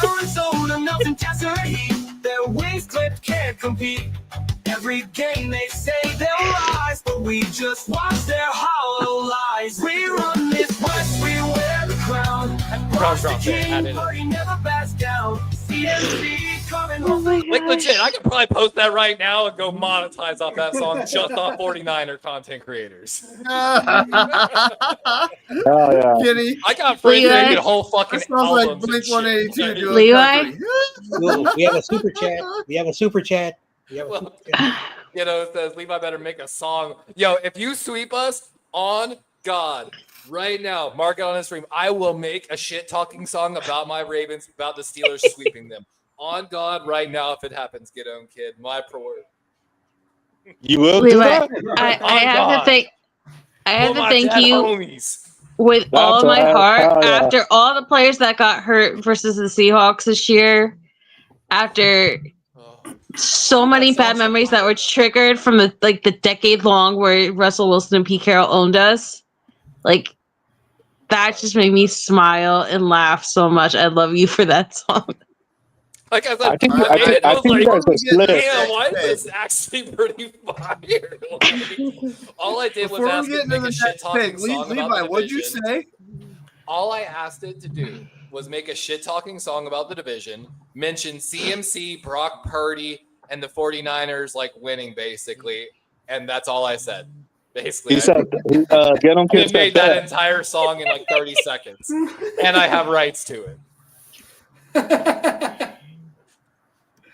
Arizona melting desert heat. Their wings clipped, can't compete. Every game they say they'll rise, but we just watch their hollow lies. We run this West, we wear the crown. Watch the king, but he never backs down. CMC coming home. Like legit, I could probably post that right now and go monetize off that song just on 49er content creators. Oh, yeah. Kenny, I got friends that Levi? get whole fucking that sounds like albums and Blink shit. 182 doing Levi? country. Ooh, we have a super chat. We have a super chat. Well, you know, it says Levi better make a song. Yo, if you sweep us on God right now, mark it on the stream. I will make a shit talking song about my Ravens, about the Steelers sweeping them. On God right now, if it happens, get on, kid. My word. You will do Levi, that? I have to thank. I have to thank you Homies. with all That's my right. heart Oh, yeah. after all the players that got hurt versus the Seahawks this year. After so many bad memories that were triggered from the decade long where Russell Wilson and Pete Carroll owned us, like that just made me smile and laugh so much. I love you for that song. Like I said, I think I was you like, guys are split. damn, why is this actually pretty fire? Like, all I did was Before ask we it get to make into a the shit next talking pick, song Levi, about the what'd you division. say? All I asked it to do was make a shit talking song about the division, mention CMC, Brock Purdy, and the 49ers like winning basically, and that's all I said. Basically, He said, get on I kids made that. that entire song in like 30 seconds, and I have rights to it.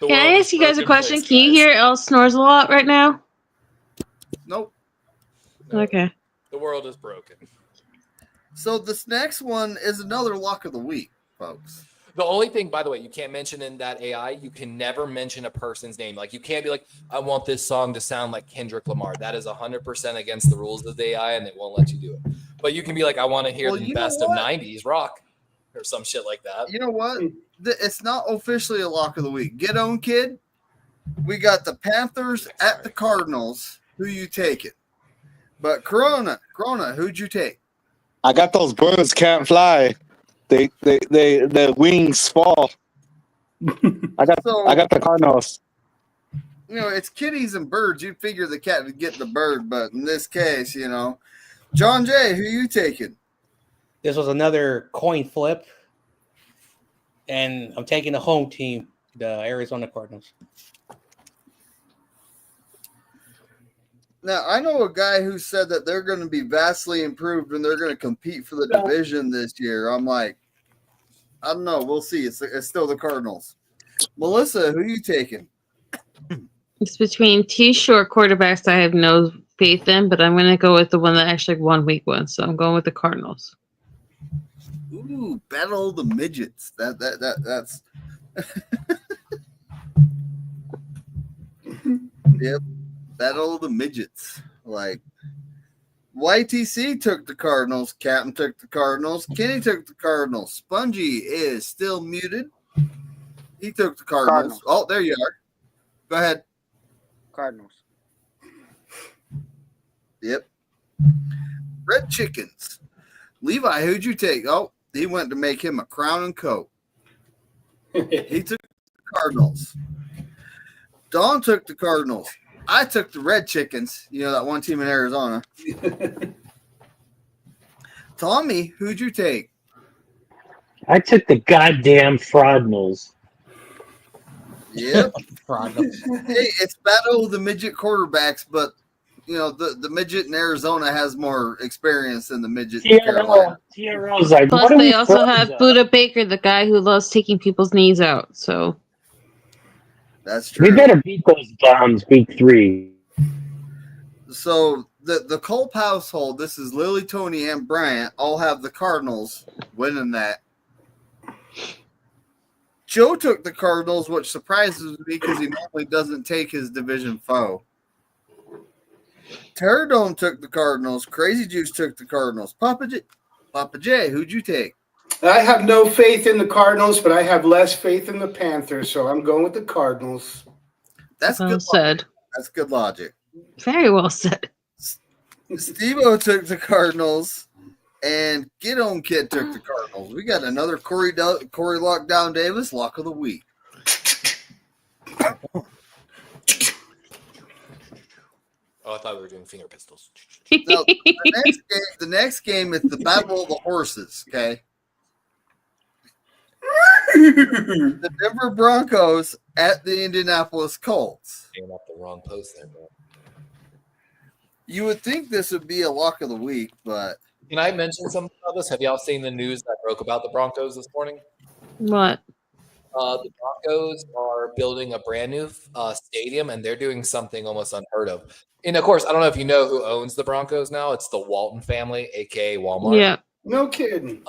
The Can I world is ask you guys a broken question? place, Can you guys. hear El snores a lot right now? Nope. No, Okay. the world is broken. So this next one is another lock of the week, folks. The only thing, by the way, you can't mention in that AI, you can never mention a person's name. Like you can't be like, I want this song to sound like Kendrick Lamar. That is 100% against the rules of the AI, and it won't let you do it. But you can be like, I want to hear the best of 90s rock or some shit like that. You know what? It's not officially a lock of the week. Get on, kid. We got the Panthers at the Cardinals. Who you taking? But Corona, who'd you take? I got those birds can't fly. Their wings fall. I got the Cardinals. You know, it's kitties and birds. You'd figure the cat would get the bird, but in this case, you know, John Jay, who you taking? This was another coin flip, and I'm taking the home team, the Arizona Cardinals. Now, I know a guy who said that they're going to be vastly improved and they're going to compete for the division this year. I'm like, I don't know. We'll see. It's still the Cardinals. Melissa, who you taking? It's between two short quarterbacks I have no faith in, but I'm going to go with the one that actually won week 1. So I'm going with the Cardinals. Ooh, battle of the midgets. That's yep. Battle of the midgets. Like YTC took the Cardinals, Captain took the Cardinals, Kenny took the Cardinals. Spongy is still muted. He took the Cardinals. Oh, there you are. Go ahead. Cardinals. Yep. Red chickens. Levi, who'd you take? Oh, he went to make him a crown and coat. He took the Cardinals. Don took the Cardinals. I took the Red Chickens, you know, that one team in Arizona. Tommy, who'd you take? I took the goddamn Fraudnals. Yep. Fraudnals. Hey, it's battle of the midget quarterbacks, but, you know, the midget in Arizona has more experience than the midget in Carolina. TRO's like, Plus, what are they we also froze have on? Buda Baker, the guy who loves taking people's knees out. So That's true. We better beat those bombs week 3. So the Culp household, this is Lily, Tony, and Bryant, all have the Cardinals winning that. Joe took the Cardinals, which surprises me because he normally doesn't take his division foe. Terradome took the Cardinals. Crazy Juice took the Cardinals. Papa J, who'd you take? I have no faith in the Cardinals, but I have less faith in the Panthers, so I'm going with the Cardinals. That's well good said. That's good logic. Very well said. Steve-O took the Cardinals, and Get On Kid took the Cardinals. We got another Corey Lockdown Davis lock of the week. Oh, I thought we were doing finger pistols. Now, the next game is the Battle of the Horses, okay? The Denver Broncos at the Indianapolis Colts. Hanging up the wrong post there, bro. You would think this would be a lock of the week, but Can I mention something about this? Have y'all seen the news that broke about the Broncos this morning? What? The Broncos are building a brand new stadium, and they're doing something almost unheard of. And of course, I don't know if you know who owns the Broncos now. It's the Walton family, aka Walmart. Yeah. No kidding.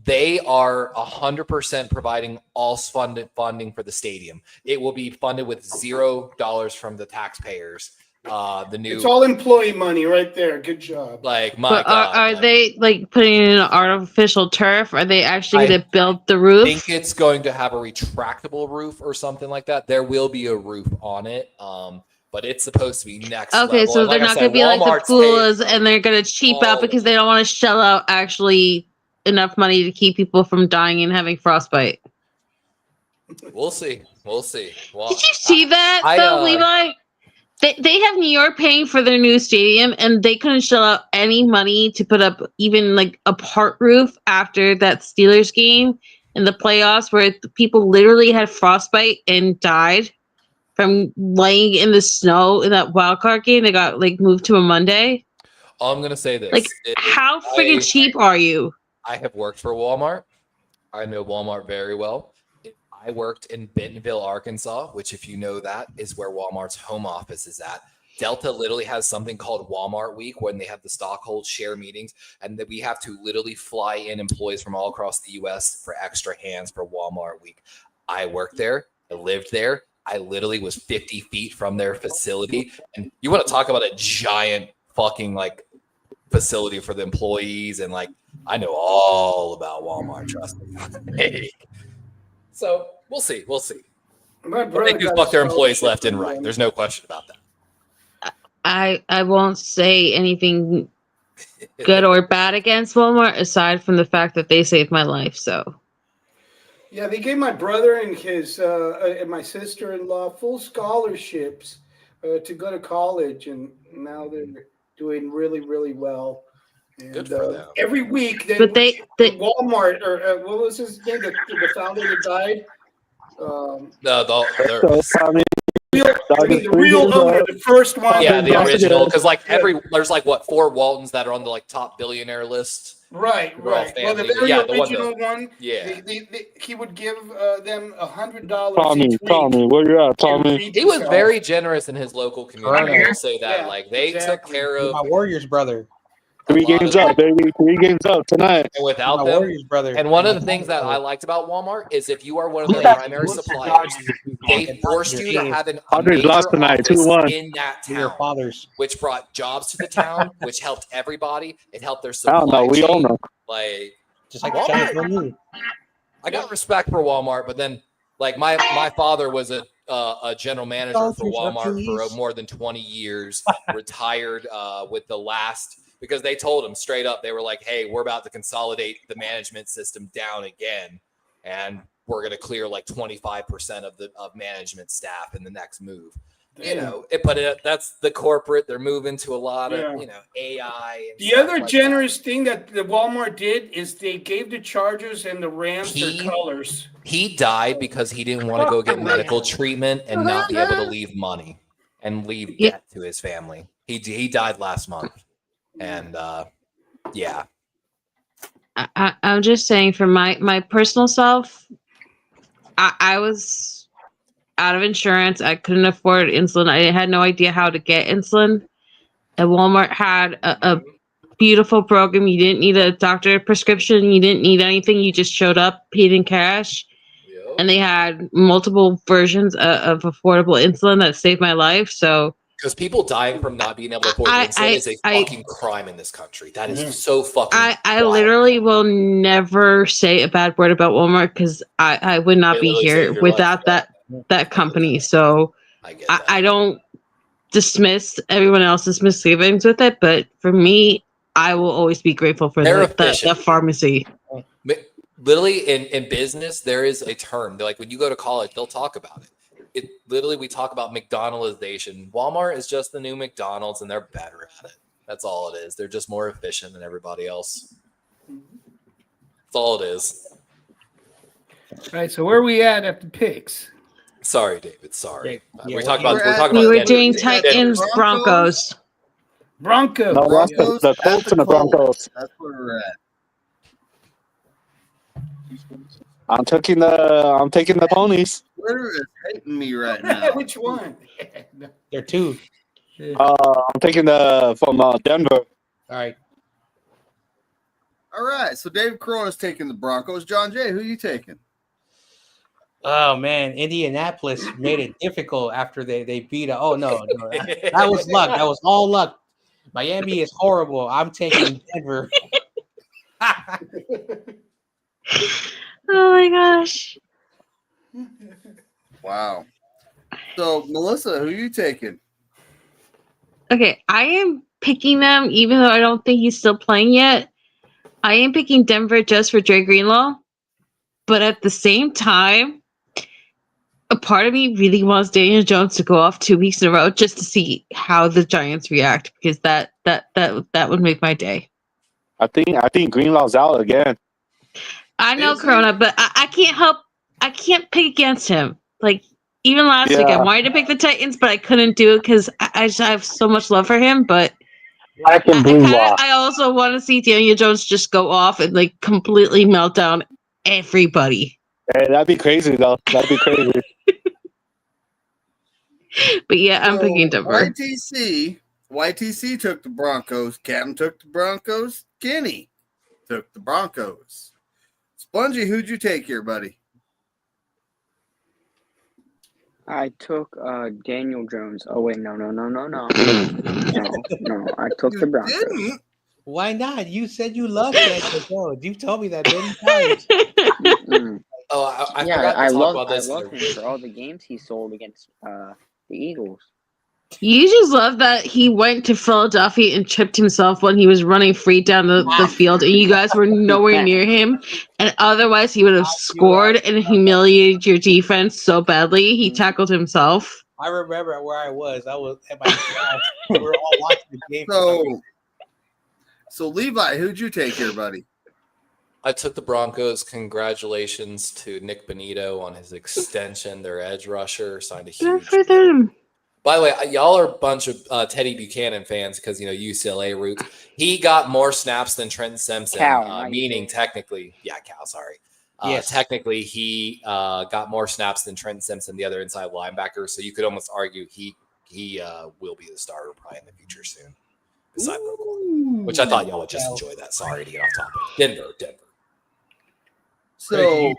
They are 100% providing all funding for the stadium. It will be funded with $0 from the taxpayers. It's all employee money right there. Good job. Like my But God, are they like putting in artificial turf? Are they actually going to build the roof? I think it's going to have a retractable roof or something like that. There will be a roof on it. But it's supposed to be next Okay, level. so And they're not going to be like the Walmart's Pulas, and they're going to cheap out all- because they don't want to shell out actually enough money to keep people from dying and having frostbite. We'll see. We'll see. Well, Did you see that though, Levi? They have New York paying for their new stadium, and they couldn't shell out any money to put up even like a part roof after that Steelers game in the playoffs, where people literally had frostbite and died from laying in the snow in that wild card game. They got like moved to a Monday. I'm gonna say this: Like, how freaking cheap are you? I have worked for Walmart. I know Walmart very well. I worked in Bentonville, Arkansas, which, if you know that, is where Walmart's home office is at. Delta literally has something called Walmart Week when they have the stockhold share meetings, and that we have to literally fly in employees from all across the U.S. for extra hands for Walmart Week. I worked there. I lived there. I literally was 50 feet from their facility. And you want to talk about a giant fucking like facility for the employees, and like I know all about Walmart, trust me. So we'll see. My But brother they do got fuck their a employees scholarship left and from right. them. There's no question about that. I won't say anything good or bad against Walmart aside from the fact that they saved my life. So Yeah, they gave my brother and his and my sister-in-law full scholarships to go to college, and now they're doing really, really well. And, Good for them. Every week, But they Walmart or what was his name? The founder that died. The real owner, the first one. Yeah, the original. Because like Yeah. there's like what 4 Waltons that are on the like top billionaire list. Right. Well, the Family. very Yeah, original one. Yeah. He would give them $100 Tommy, each week. where you at, Tommy? He was very generous in his local community. I will say that. Yeah, like they took care of My Warriors brother. 3 games up, baby. 3 games up tonight. And without My them, Warriors brother. and one of the things that I liked about Walmart is if you are one of their primary suppliers, they forced you to have a Padres major lost tonight, office 2-1. in that Your town, fathers. which brought jobs to the town, which helped everybody. It helped their I supply don't know. We all chain. know. Like Just like Walmart. California. I got respect for Walmart, but then like my father was a general manager for Walmart for more than 20 years, retired with the last, because they told him straight up, they were like, hey, we're about to consolidate the management system down again, and we're going to clear like 25% of management staff in the next move. You know, that's the corporate. They're moving to a lot of, AI. And The other generous thing that the Walmart did is they gave the Chargers and the Rams their colors. He died because he didn't want to go get medical treatment and not be able to leave money and leave debt to his family. He died last month. And yeah. I'm just saying, for my personal self, I was out of insurance. I couldn't afford insulin. I had no idea how to get insulin. And Walmart had a beautiful program. You didn't need a doctor prescription. You didn't need anything. You just showed up, paid in cash. Yep. And they had multiple versions of affordable insulin that saved my life. So, because people dying from not being able to afford insulin is a fucking crime in this country. That is so fucking I literally will never say a bad word about Walmart, because I would not be here without that company. So I don't dismiss everyone else's misgivings with it, but for me, I will always be grateful for the pharmacy. Literally in business, there is a term. Like when you go to college, they'll talk about it. We talk about McDonaldization. Walmart is just the new McDonald's, and they're better at it. That's all it is. They're just more efficient than everybody else. That's all it is. All right, so where are we at the picks? Sorry, David. Sorry. Yeah, we're talking about. We were doing Titans, Broncos. Broncos. No, the Colts and the Broncos. That's where we're at. I'm taking the ponies. Twitter is hating me right now. Which one? There are 2. I'm taking from Denver. All right. All right. So Dave Corona's taking the Broncos. John Jay, who are you taking? Oh man, Indianapolis made it difficult after they beat it. Oh no, that was luck. That was all luck. Miami is horrible. I'm taking Denver. Oh my gosh. Wow. So Melissa, who are you taking? Okay, I am picking them, even though I don't think he's still playing yet. I am picking Denver just for Dre Greenlaw. But at the same time, a part of me really wants Daniel Jones to go off 2 weeks in a row just to see how the Giants react, because that would make my day. I think Greenlaw's out again. I know Corona, but I can't pick against him. Like, even last week, I wanted to pick the Titans, but I couldn't do it because I just have so much love for him. But I also want to see Daniel Jones just go off and like completely melt down everybody. Hey, that'd be crazy though. That'd be crazy. But yeah, I'm picking Denver. YTC took the Broncos. Captain took the Broncos. Kenny took the Broncos. Spongy, who'd you take here, buddy? I took Daniel Jones. Oh wait, no. No, I took the Broncos. Didn't? Why not? You said you loved Daniel Jones. You told me that many times. Oh, I Yeah, forgot to I talk love about this. him for all the games he sold against the Eagles. You just love that he went to Philadelphia and tripped himself when he was running free down the field, and you guys were nowhere near him. And otherwise, he would have scored and humiliated your defense so badly. He tackled himself. I remember where I was. I was at my class. We were all watching the game. So Levi, who'd you take here, buddy? I took the Broncos. Congratulations to Nick Bonito on his extension. Their edge rusher signed a huge Good for them. By the way, y'all are a bunch of Teddy Buchanan fans because, UCLA roots. He got more snaps than Trenton Simpson, meaning technically – Cal, sorry. Yes. Technically, he got more snaps than Trenton Simpson, the other inside linebacker. So you could almost argue he will be the starter probably in the future soon. Beside Roquan, which I thought y'all would just enjoy that. Sorry to get off topic. Denver. So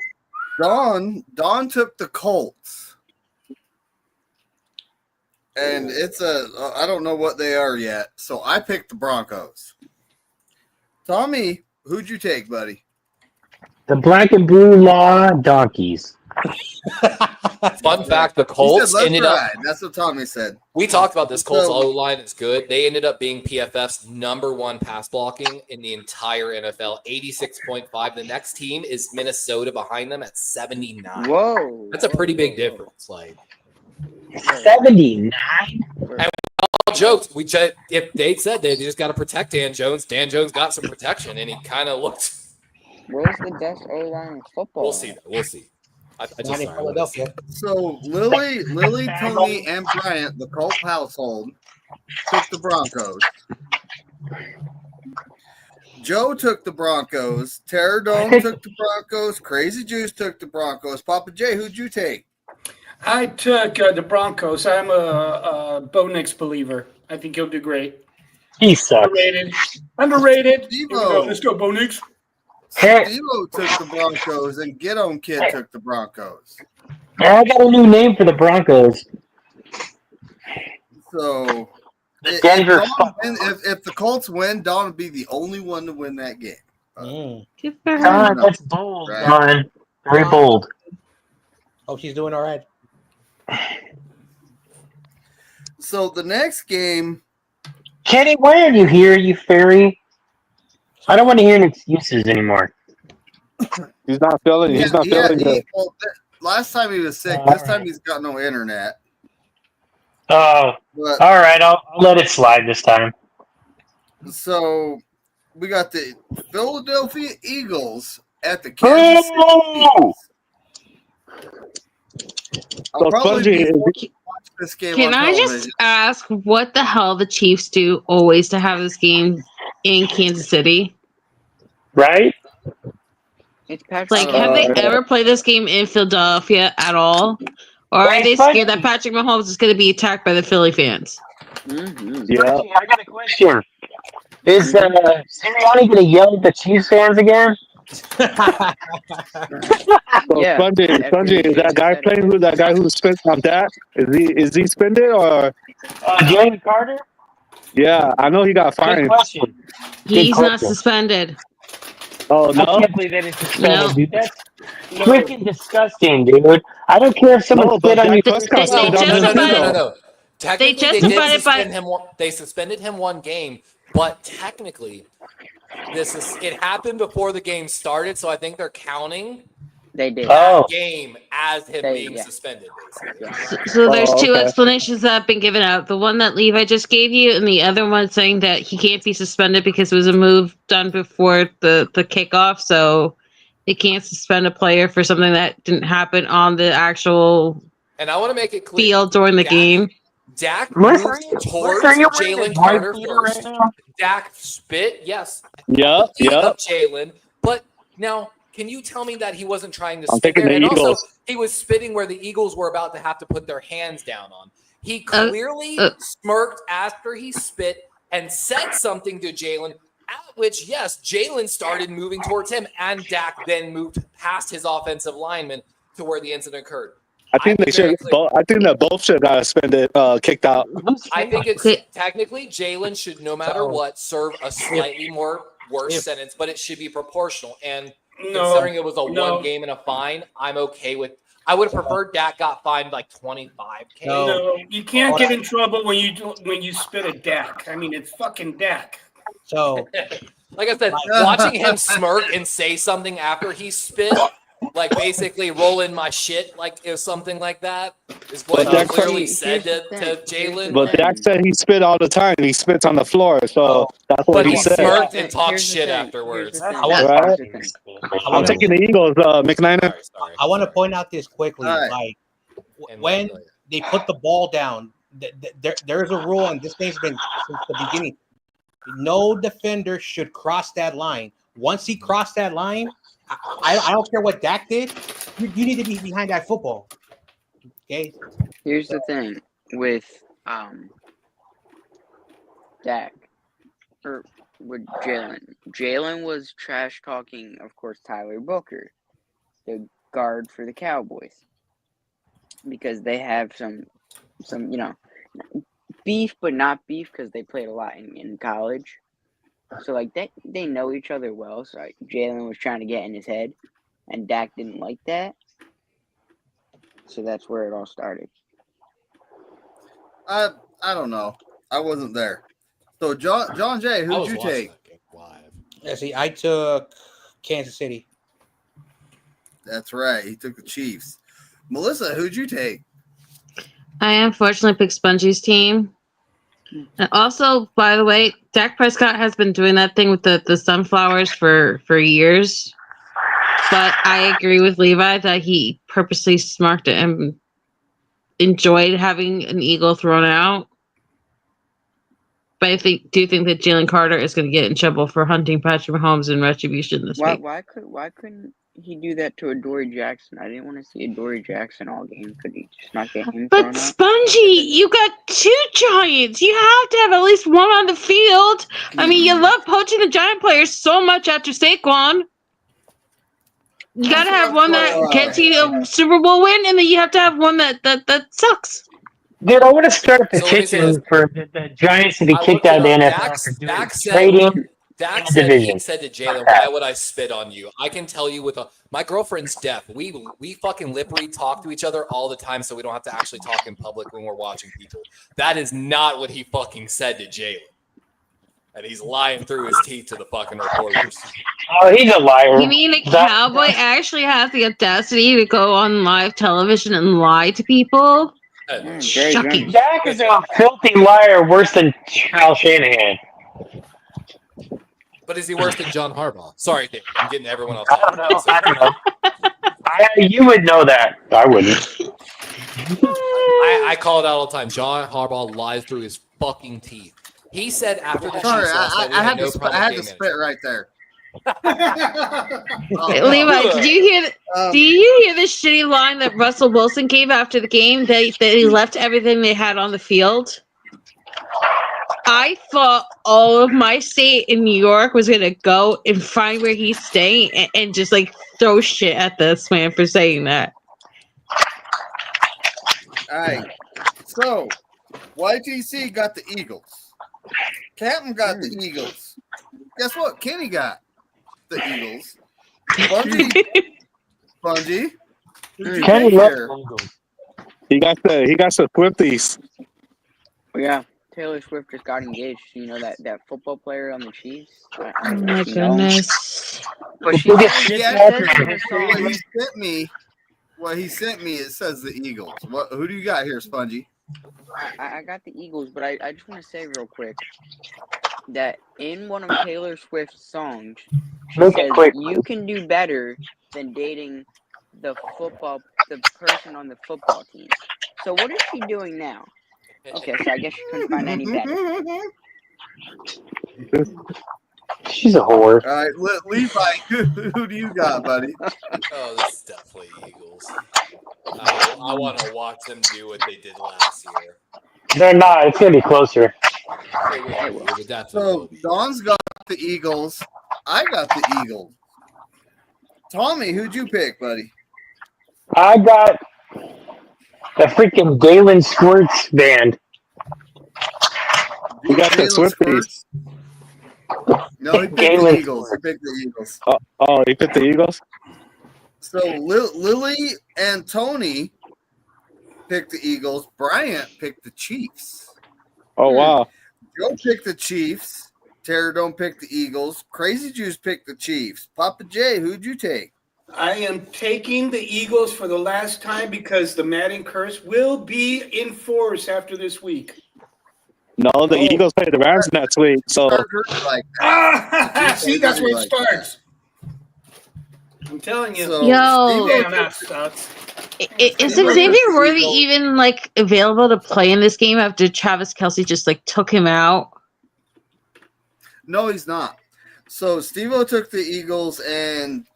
Don took the Colts. And it's I don't know what they are yet. So I picked the Broncos. Tommy, who'd you take, buddy? The black and blue law donkeys. Fun fact, the Colts ended up. That's what Tommy said. We talked about this. Colts O-line is good. They ended up being PFF's #1 pass blocking in the entire NFL, 86.5. The next team is Minnesota behind them at 79. Whoa. That's a pretty big difference. 79? And all jokes. If they said they just got to protect Dan Jones got some protection, and he kind of looked. Where's the best O-line in football? We'll see. So Lily, Tony, and Bryant, the Colt household, took the Broncos. Joe took the Broncos. Terradome took the Broncos. Crazy Juice took the Broncos. Papa J, who'd you take? I took the Broncos. I'm a Bo Nix believer. I think he'll do great. He sucks. Underrated. Let's go, Bo Nix. Steve-O took the Broncos, and Get On Kid took the Broncos. I got a new name for the Broncos. So, if the Colts win, Don would be the only one to win that game. That's bold, Don. Very bold. Hope she's doing all right. So, the next game. Kenny, why are you here, you fairy? I don't want to hear any excuses anymore. He's not feeling good. Last time he was sick. This time he's got no internet. Oh, all right. I'll let it slide this time. So we got the Philadelphia Eagles at the Kansas City Chiefs. I'll probably watch this game. Can I just ask what the hell the Chiefs do always to have this game in Kansas City? Right? Have they ever played this game in Philadelphia at all? Or are they scared that Patrick Mahomes is going to be attacked by the Philly fans? Mm-hmm. Yeah. I got a question. Is Sirianni going to yell at the Chiefs fans again? Spongy, is that guy playing? That guy who's spent on that? Is he suspended or? Jalen Carter? Yeah, I know he got fined. He's not suspended. Oh, no? I can't believe that it's suspended, dude. That's freaking disgusting, dude. I don't care if someone spit on you. No. Technically, they suspended him one game, but technically, it happened before the game started, so I think they're counting that game as him being suspended. So there's two explanations that have been given out. The one that Levi just gave you, and the other one saying that he can't be suspended because it was a move done before the kickoff, so it can't suspend a player for something that didn't happen on the actual and I want to make it clear field during the game. Dak moved towards Jalen Carter first. Dak spit, yes. Yeah. Jalen, but now can you tell me that he wasn't trying to spit there? And also, he was spitting where the Eagles were about to have to put their hands down on. He clearly smirked after he spit and said something to Jalen, at which, yes, Jalen started moving towards him, and Dak then moved past his offensive lineman to where the incident occurred. I think they should. I think that both should got suspended, kicked out. I think it's technically Jalen should, no matter what, serve a slightly worse sentence, but it should be proportional. And considering it was a 1 game and a fine, I'm okay with. I would have preferred Dak got fined like $25K. No, you can't get in trouble when you spit at Dak. I mean, it's fucking Dak. So, like I said, watching him smirk and say something after he spit, like basically roll in my shit, like it was something like that, is what he clearly said to Jalen. But Dak said he spit all the time. He spits on the floor, so that's what he said. But he smirked and talked shit afterwards. I'm taking the Eagles, McNiner. I want to point out this quickly. Like when they put the ball down, there's a rule, and this thing's been since the beginning. No defender should cross that line. Once he crossed that line, I don't care what Dak did. You need to be behind that football. Okay. Here's the thing with Dak or with Jalen. Jalen was trash talking, of course, Tyler Booker, the guard for the Cowboys, because they have some beef, but not beef because they played a lot in college. So, like, they know each other well. So, like, Jalen was trying to get in his head, and Dak didn't like that. So that's where it all started. I don't know. I wasn't there. So, John Jay, who'd you take? Let's see. I took Kansas City. That's right. He took the Chiefs. Melissa, who'd you take? I unfortunately picked Spongie's team. And also, by the way, Dak Prescott has been doing that thing with the sunflowers for years. But I agree with Levi that he purposely smirked it and enjoyed having an eagle thrown out. But I do think that Jalen Carter is going to get in trouble for hunting Patrick Mahomes in retribution this week. Why couldn't he do that to Adoree Jackson? I didn't want to see Adoree Jackson all game. Could he just not get him? But Spongy, you got 2 Giants. You have to have at least one on the field. I mean, you love poaching the Giant players so much after Saquon. You got to have one that gets you a Super Bowl win, and then you have to have one that sucks. Dude, I want to start a petition for the Giants to be kicked out of the NFL for doing trading. Dak said, he said to Jalen, why would I spit on you? I can tell you my girlfriend's deaf. We fucking lip read talk to each other all the time, so we don't have to actually talk in public when we're watching people. That is not what he fucking said to Jalen. And he's lying through his teeth to the fucking reporters. Oh, he's a liar. You mean a cowboy actually has the audacity to go on live television and lie to people? Shocking. Dak is a filthy liar worse than Kyle Shanahan. But is he worse than John Harbaugh? Sorry, Dave. I'm getting everyone else. I don't know. You would know that. I wouldn't. I call it out all the time. John Harbaugh lies through his fucking teeth. He said after the Sorry, Chiefs lost that we I had no to problem I had to with game spit right there. Levi, did you hear the shitty line that Russell Wilson gave after the game that he left everything they had on the field? I thought all of my state in New York was gonna go and find where he's staying and just like throw shit at this man for saying that. All right. So, YTC got the Eagles. Captain got the Eagles. Guess what? Kenny got the Eagles. Spongy. Kenny loves Eagles. He got the Swifties. Yeah. Taylor Swift just got engaged. You know that football player on the Chiefs? Oh my goodness. But what he sent me, it says the Eagles. Who do you got here, Spongy? I got the Eagles, but I just want to say real quick that in one of Taylor Swift's songs, she says you can do better than dating the person on the football team. So what is she doing now? Okay, so I guess she couldn't find any better. She's a whore. All right, Levi, who do you got, buddy? Oh, this is definitely Eagles. I want to watch them do what they did last year. They're not. It's gonna be closer. It would definitely So Don's got the Eagles. I got the Eagles. Tommy, who'd you pick, buddy? I got the freaking Galen Squirts band. You got the Jalen Swifties. No, he picked Galen the Eagles. He picked the Eagles. Oh, he picked the Eagles? So Lily and Tony picked the Eagles. Bryant picked the Chiefs. Oh, wow. Joe picked the Chiefs. Terradome picked the Eagles. Crazy Juice picked the Chiefs. Papa J, who'd you take? I am taking the Eagles for the last time because the Madden curse will be in force after this week. No, the Eagles play the Rams next week. So See, that's where it starts. I'm telling you. So, Yo. Damn, that sucks. Is Xavier Worthy even like available to play in this game after Travis Kelce just like took him out? No, he's not. So Steve-O took the Eagles and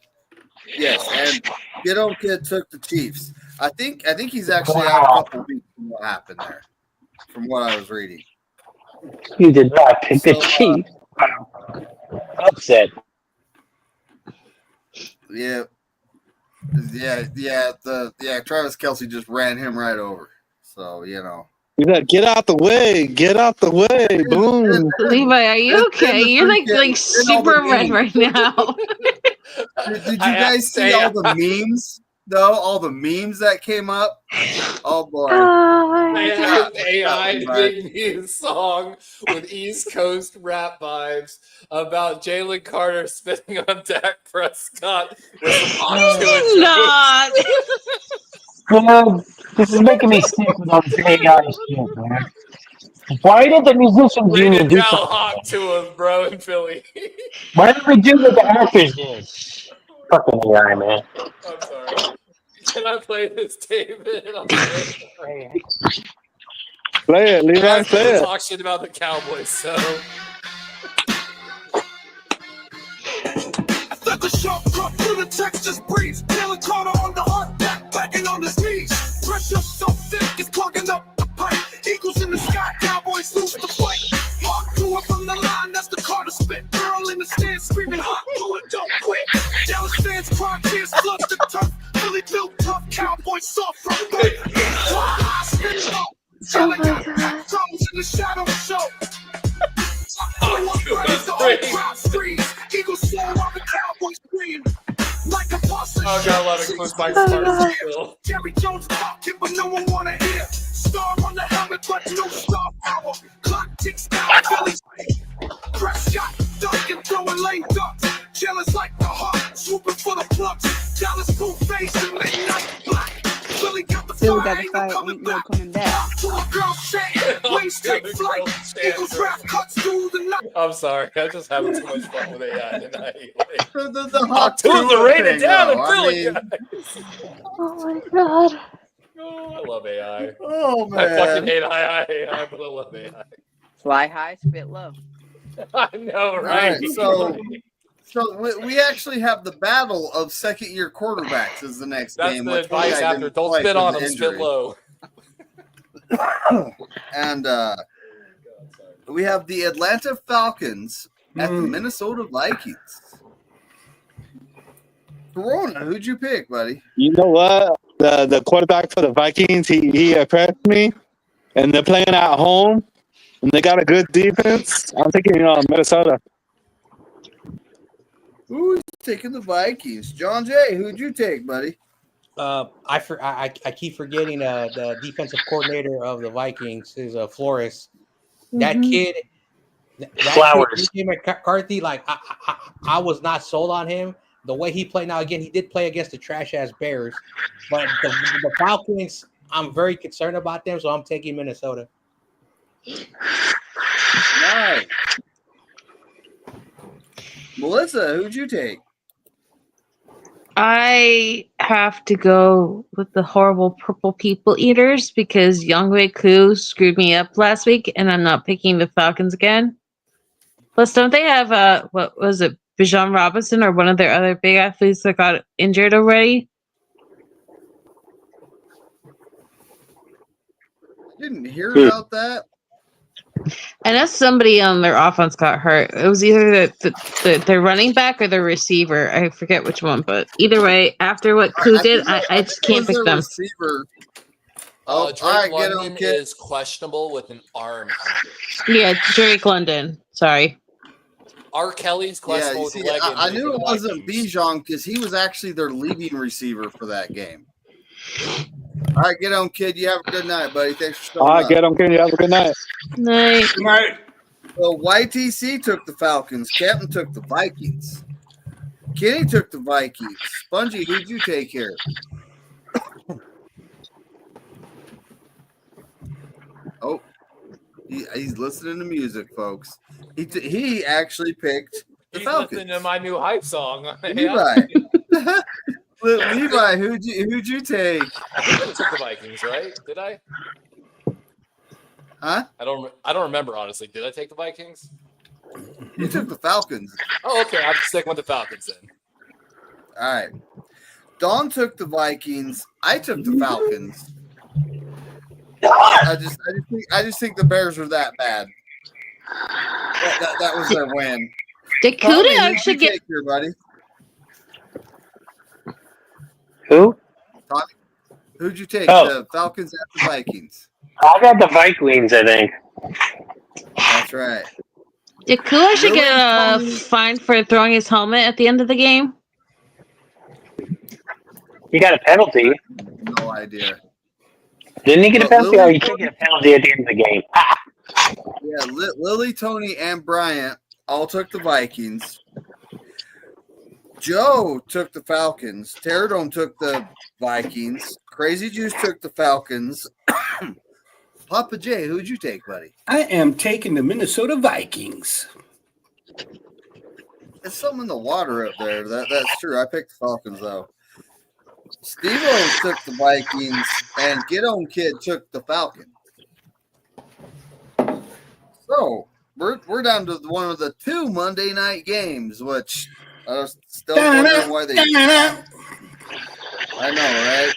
Ghetto Kid took the Chiefs. I think he's actually out a couple weeks from what happened there, from what I was reading. You did not pick the Chiefs. Upset. Yeah. Travis Kelce just ran him right over. So, you know. He's like, get out the way. Get out the way. Boom. Levi, are you okay? You're like super red right now. Did you guys see all the memes, though? All the memes that came up? Oh, boy. I have AI make me a song with East Coast rap vibes about Jalen Carter spitting on Dak Prescott with some He's not. You know, this is making me sick with all this AI shit, man. Why did the musicians Rated union do down something? hot to us, bro, in Philly. Why did we do what the actors did? Fucking AI, man. I'm sorry. Can I play this, David? Play it, Levi. I Play it. talk shit about the Cowboys, so. Let the sharp cut through the Texas breeze. Jalen Carter on the hard back, backing on his knees. Pressure so thick, it's clogging up the pipe. Eagles in the sky, Cowboys lose the fight. Mark threw it from the line, that's the Carter spit. Girl in the stands screaming, hot, do it, don't quit. Dallas fans cry, tears flood the turf. Philly built tough, Cowboys soft from birth. Fly, spin low. Jalen got tongues in the shadow show. Eagles slow while the Cowboys scream. Like a boss. Oh, got a lot of close by stars still. Jerry Jones talking, but no one wanna hear. Star on the helmet, but no star power. Clock ticks down, Philly's press shot, dunking, throwing lane ducks. Jealous like the heart, swooping for the plugs. Dallas full face and midnight black. Philly got the Still got the fight, ain't no coming back. I'm sorry, I'm just having too much fun with AI tonight. The hot Tools are rated down in Philly, mean, guys. Oh my god. Oh, I love AI. Oh, I fucking man. hate AI, but I love AI. Fly high, spit low. I know, All right? right, so we actually have the battle of second-year quarterbacks as the next That's game. the which one advice guy after. didn't Don't play spit from on the them, spit injury. low. And we have the Atlanta Falcons at the Minnesota Vikings. Corona, who'd you pick, buddy? You know what? The quarterback for the Vikings, he impressed me. And they're playing at home. And they got a good defense. I'm thinking, Minnesota. Who's taking the Vikings? John Jay, who'd you take, buddy? I keep forgetting the defensive coordinator of the Vikings is Flores. That kid, Flowers. Kid, McCarthy, like I was not sold on him. The way he played. Now again, he did play against the trash ass Bears, but the Falcons, I'm very concerned about them, so I'm taking Minnesota. Nice. Melissa, who'd you take? I have to go with the horrible purple people eaters because Younghoe Koo screwed me up last week, and I'm not picking the Falcons again. Plus, don't they have what was it, Bijan Robinson or one of their other big athletes that got injured already? Didn't hear about that. I know somebody on their offense got hurt. It was either the running back or the receiver. I forget which one, but either way, after what Koo did, I just can't pick them. Receiver. Drake London is questionable with an arm. Yeah, Drake London. Sorry. R. Kelly's questionable with a leg injury. I knew it wasn't Bijan because he was actually their leading receiver for that game. All right, get on, kid. You have a good night, buddy. Thanks for showing up. All right, get on, kid. You have a good night. Night. Good night. So YTC took the Falcons. Captain took the Vikings. Kenny took the Vikings. Spongy, who'd you take here? Oh, he's listening to music, folks. He actually picked the Falcons. Listening to my new hype song. Levi. Levi, who'd you take? I took the Vikings, right? Did I? Huh? I don't remember, honestly. Did I take the Vikings? You took the Falcons. Oh, okay. I'm sticking with the Falcons then. All right. Dawn took the Vikings. I took the Falcons. I just think the Bears were that bad. That was their win. Did Kuda actually get take here, buddy? Who? Tommy, who'd you take? Oh. The Falcons at the Vikings. I got the Vikings, I think. That's right. Did Koo actually get a fine for throwing his helmet at the end of the game? He got a penalty. No idea. Didn't he get a penalty? Oh, he did get a penalty at the end of the game. Yeah, Lily, Tony, and Bryant all took the Vikings. Joe took the Falcons. Terradome took the Vikings. Crazy Juice took the Falcons. Papa J, who'd you take, buddy? I am taking the Minnesota Vikings. There's something in the water up there. That's true. I picked the Falcons, though. Steve-O took the Vikings, and Get On Kid took the Falcons. So, we're down to one of the two Monday night games, which I still wondering why they. I know, right?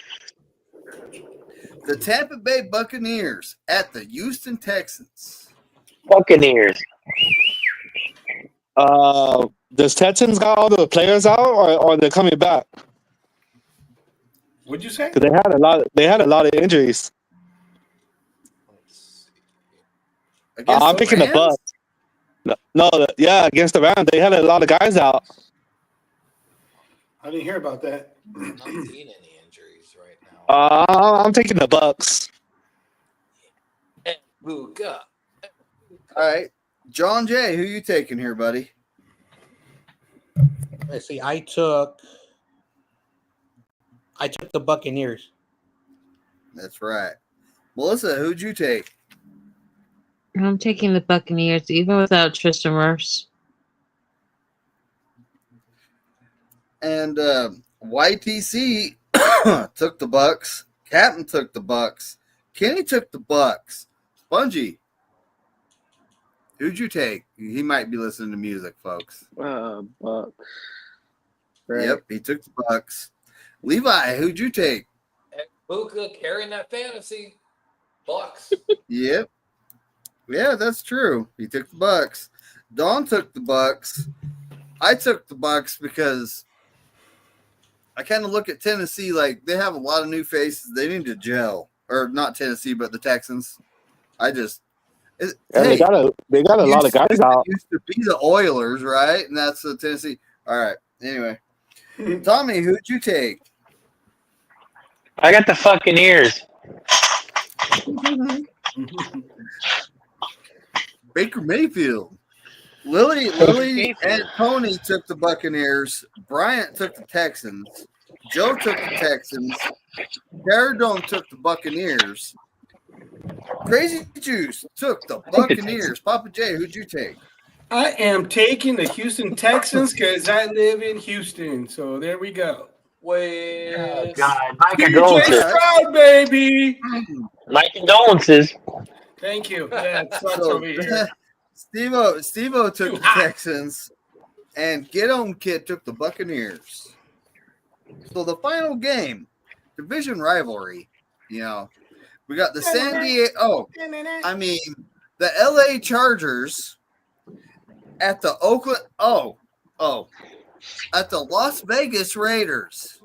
The Tampa Bay Buccaneers at the Houston Texans. Buccaneers. Does Texans got all the players out, or they're coming back? What'd you say? Because they had a lot of injuries. I'm picking the Bucks. Against the Rams, they had a lot of guys out. I didn't hear about that. I'm not seeing any injuries right now. I'm taking the Bucks. All right, John Jay, who you taking here, buddy? Let's see. I took the Buccaneers. That's right. Melissa, who'd you take? I'm taking the Buccaneers, even without Tristan Wirfs. And YTC took the Bucks. Captain took the Bucks. Kenny took the Bucks. Spongy, who'd you take? He might be listening to music, folks. Bucks. Right. Yep, he took the Bucks. Levi, who'd you take? Buka carrying that fantasy. Bucks. Yep. Yeah, that's true. He took the Bucks. Dawn took the Bucks. I took the Bucks because I kind of look at Tennessee like they have a lot of new faces. They need to gel, or not Tennessee, but the Texans. They got a lot of guys out. Used to be the Oilers, right? And that's the Tennessee. All right. Anyway, Tommy, who'd you take? I got the fucking ears. Baker Mayfield. Lily and Tony took the Buccaneers. Bryant took the Texans. Joe took the Texans. Terradome took the Buccaneers. Crazy Juice took the Buccaneers. Papa J, who'd you take? I am taking the Houston Texans because I live in Houston. So there we go. Oh, God. My DJ condolences. Stroud, baby. My condolences. Thank you. Yeah, it sucks over here. Steve-O took the Texans, and Get On Kid took the Buccaneers. So the final game, division rivalry, We got the San Diego. Oh, I mean, the LA Chargers at the Oakland. At the Las Vegas Raiders.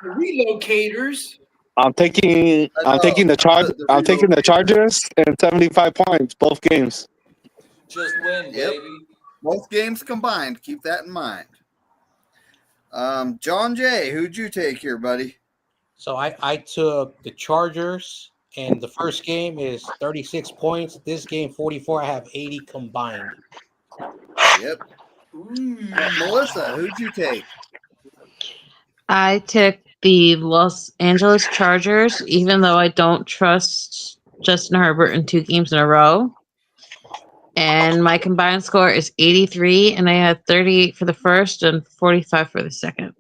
Relocators. I'm taking the Chargers and 75 points both games. Just win, baby. Both games combined. Keep that in mind. John Jay, who'd you take here, buddy? So I took the Chargers, and the first game is 36 points. This game, 44. I have 80 combined. Yep. Melissa, who'd you take? I took the Los Angeles Chargers, even though I don't trust Justin Herbert in 2 games in a row. And my combined score is 83, and I had 38 for the first and 45 for the second.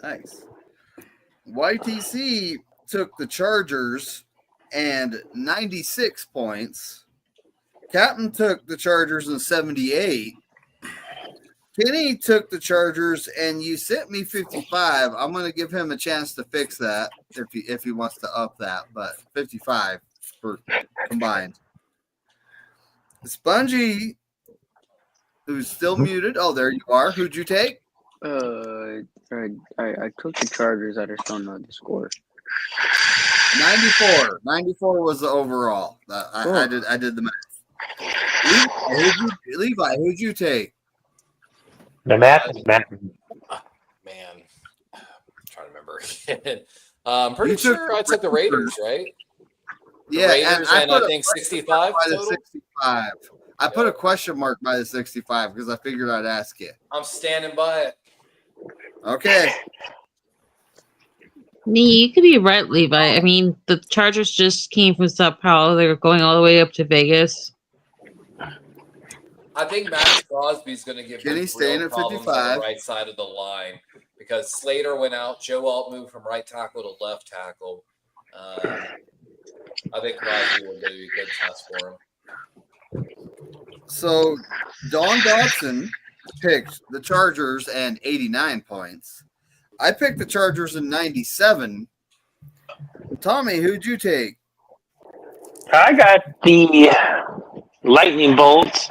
Nice. YTC took the Chargers and 96 points. Captain took the Chargers and 78. Kenny took the Chargers and you sent me 55. I'm going to give him a chance to fix that if he wants to up that, but 55 for combined. Spongy, who's still muted. Oh, there you are. Who'd you take? I took the Chargers. I just don't know the score. 94. 94 was the overall. I did the math. Levi, who'd you take? The math is math. Man, I'm trying to remember. I'm pretty sure I took the Raiders, right? Yeah, Raiders, and I think 65 by the total? 65. I put a question mark by the 65 because I figured I'd ask you. I'm standing by it. Okay. You could be right, Levi. I mean, the Chargers just came from Sao Paulo. They were going all the way up to Vegas. I think Max Crosby's going to give Kenny real staying at problems 55. on the right side of the line because Slater went out. Joe Alt moved from right tackle to left tackle. I think Crosby will be a good test for him. So Don Dodson picked the Chargers and 89 points. I picked the Chargers in 97. Tommy, who'd you take? I got the lightning bolts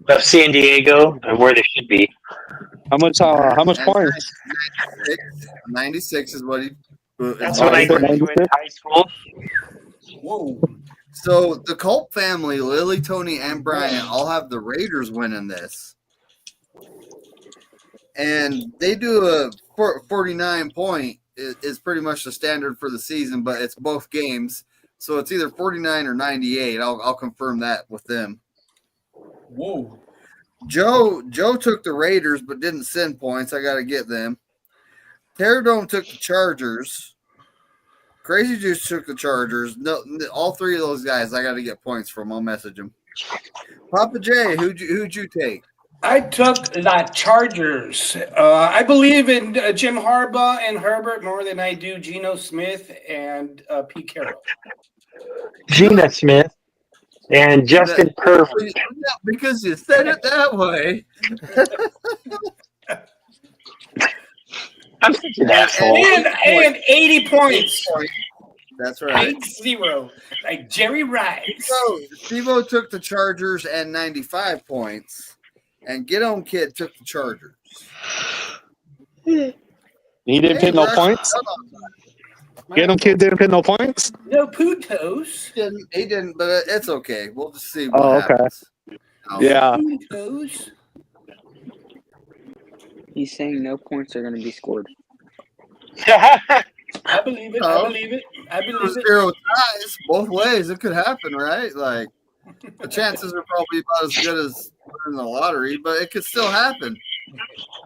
of San Diego and where they should be. How much points? 96 is what he. That's what I went to in high school. Whoa. So the Colt family, Lily, Tony, and Brian, all have the Raiders winning this. And they do a 49 point is pretty much the standard for the season, but it's both games. So it's either 49 or 98. I'll confirm that with them. Whoa. Joe took the Raiders but didn't send points. I got to get them. Terradome took the Chargers. Crazy Juice took the Chargers. No, all three of those guys I got to get points from. I'll message them. Papa J, who'd you take? I took the Chargers. I believe in Jim Harbaugh and Herbert more than I do Geno Smith and Pete Carroll. Gina Smith and Justin Herbert. Because you said it that way. I'm such an asshole. And 80 points. That's right. 8-0. Like Jerry Rice. So Steve-O took the Chargers and 95 points. And Get On Kid took the Chargers. He didn't put no points? Get On Kid didn't put no points? No putos. He didn't, but it's okay. We'll just see what happens. Yeah. Putos. He's saying no points are going to be scored. I believe it. I believe it. I believe it. 0 ties both ways. It could happen, right? Like the chances are probably about as good as winning the lottery, but it could still happen.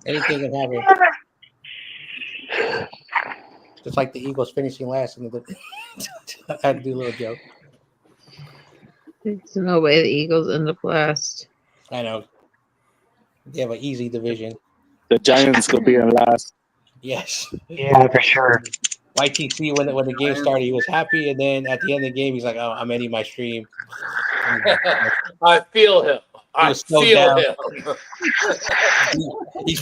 Anything can happen. Just like the Eagles finishing last in the. I had to do a little joke. There's no way the Eagles end up last. I know. They have an easy division. The Giants could be in last. Yes. Yeah, for sure. YTC, when the game started, he was happy, and then at the end of the game, he's like, "Oh, I'm ending my stream." I feel him. I slowed feel down. him. He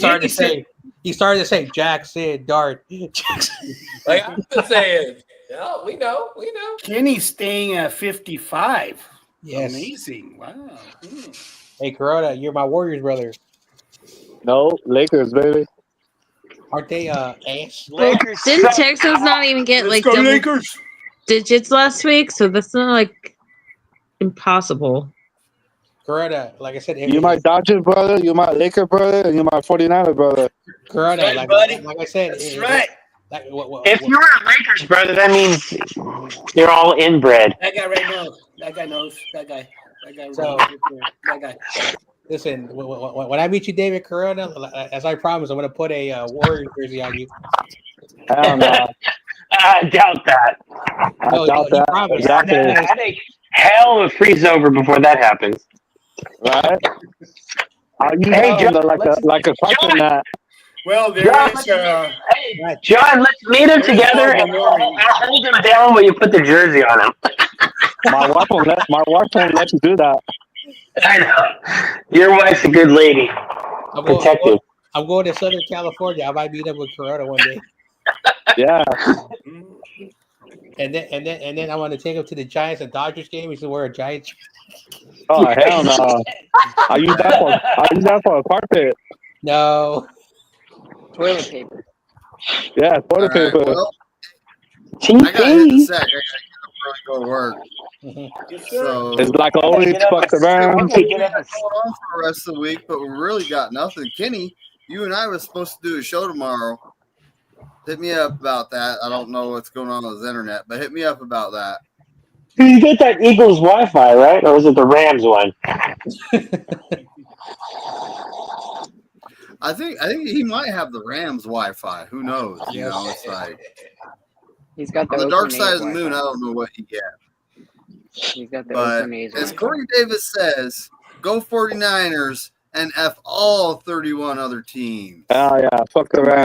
started to say Jackson Dart. Like I've been saying. Yeah, we know. Kenny's staying at 55. Yes. Amazing. Wow. Hey, Corona, you're my Warriors brother. No, Lakers, baby. Aren't they ass? Lakers. Didn't suck. Texas not even get Let's like go double Lakers. digits last week? So that's not like impossible. Corona, like I said, You my Dodgers brother, you my Laker brother, and you my 49er brother. Corona, That's right, like buddy. I said, That's right. If you're a Lakers brother, that means you're all inbred. That guy right now. That guy knows. That guy. So- that guy. listen, when I meet you, David Corona, as I promised, I'm going to put a Warriors jersey on you. Hell no. I doubt that. I No, doubt you that. promised. Exactly. I think hell would freeze over before that happens. Right? I'll use Hey, that John, on like a carpet mat. Well, there John, is. Hey, John, let's meet them There is together and Morning. I'll hold him down while you put the jersey on him. My wife won't let you do that. I know. Your wife's a good lady. Protective. I'm going to Southern California. I might meet up with Corona one day. Yeah. And then I want to take him to the Giants and Dodgers game. He's to wear a Giants. Oh hell no. I use that for a carpet. No. Toilet paper. Yeah, toilet All right, paper. well, I gotta hit the sack. I gotta get up early, go to work. So It's like always fucked around. we got going on for the rest of the week, but we really got nothing. Kenny, you and I were supposed to do a show tomorrow. Hit me up about that. I don't know what's going on with his internet, but hit me up about that. You get that Eagles Wi-Fi, right? Or is it the Rams one? I think he might have the Rams Wi-Fi. Who knows? You know, it's like He's got on the the dark Oakland side A's of the moon. I Wi-Fi. don't know what he gets. He's got the But Oakland A's as Wi-Fi. Corey Davis says, go 49ers and F all 31 other teams. Oh yeah, fuck around.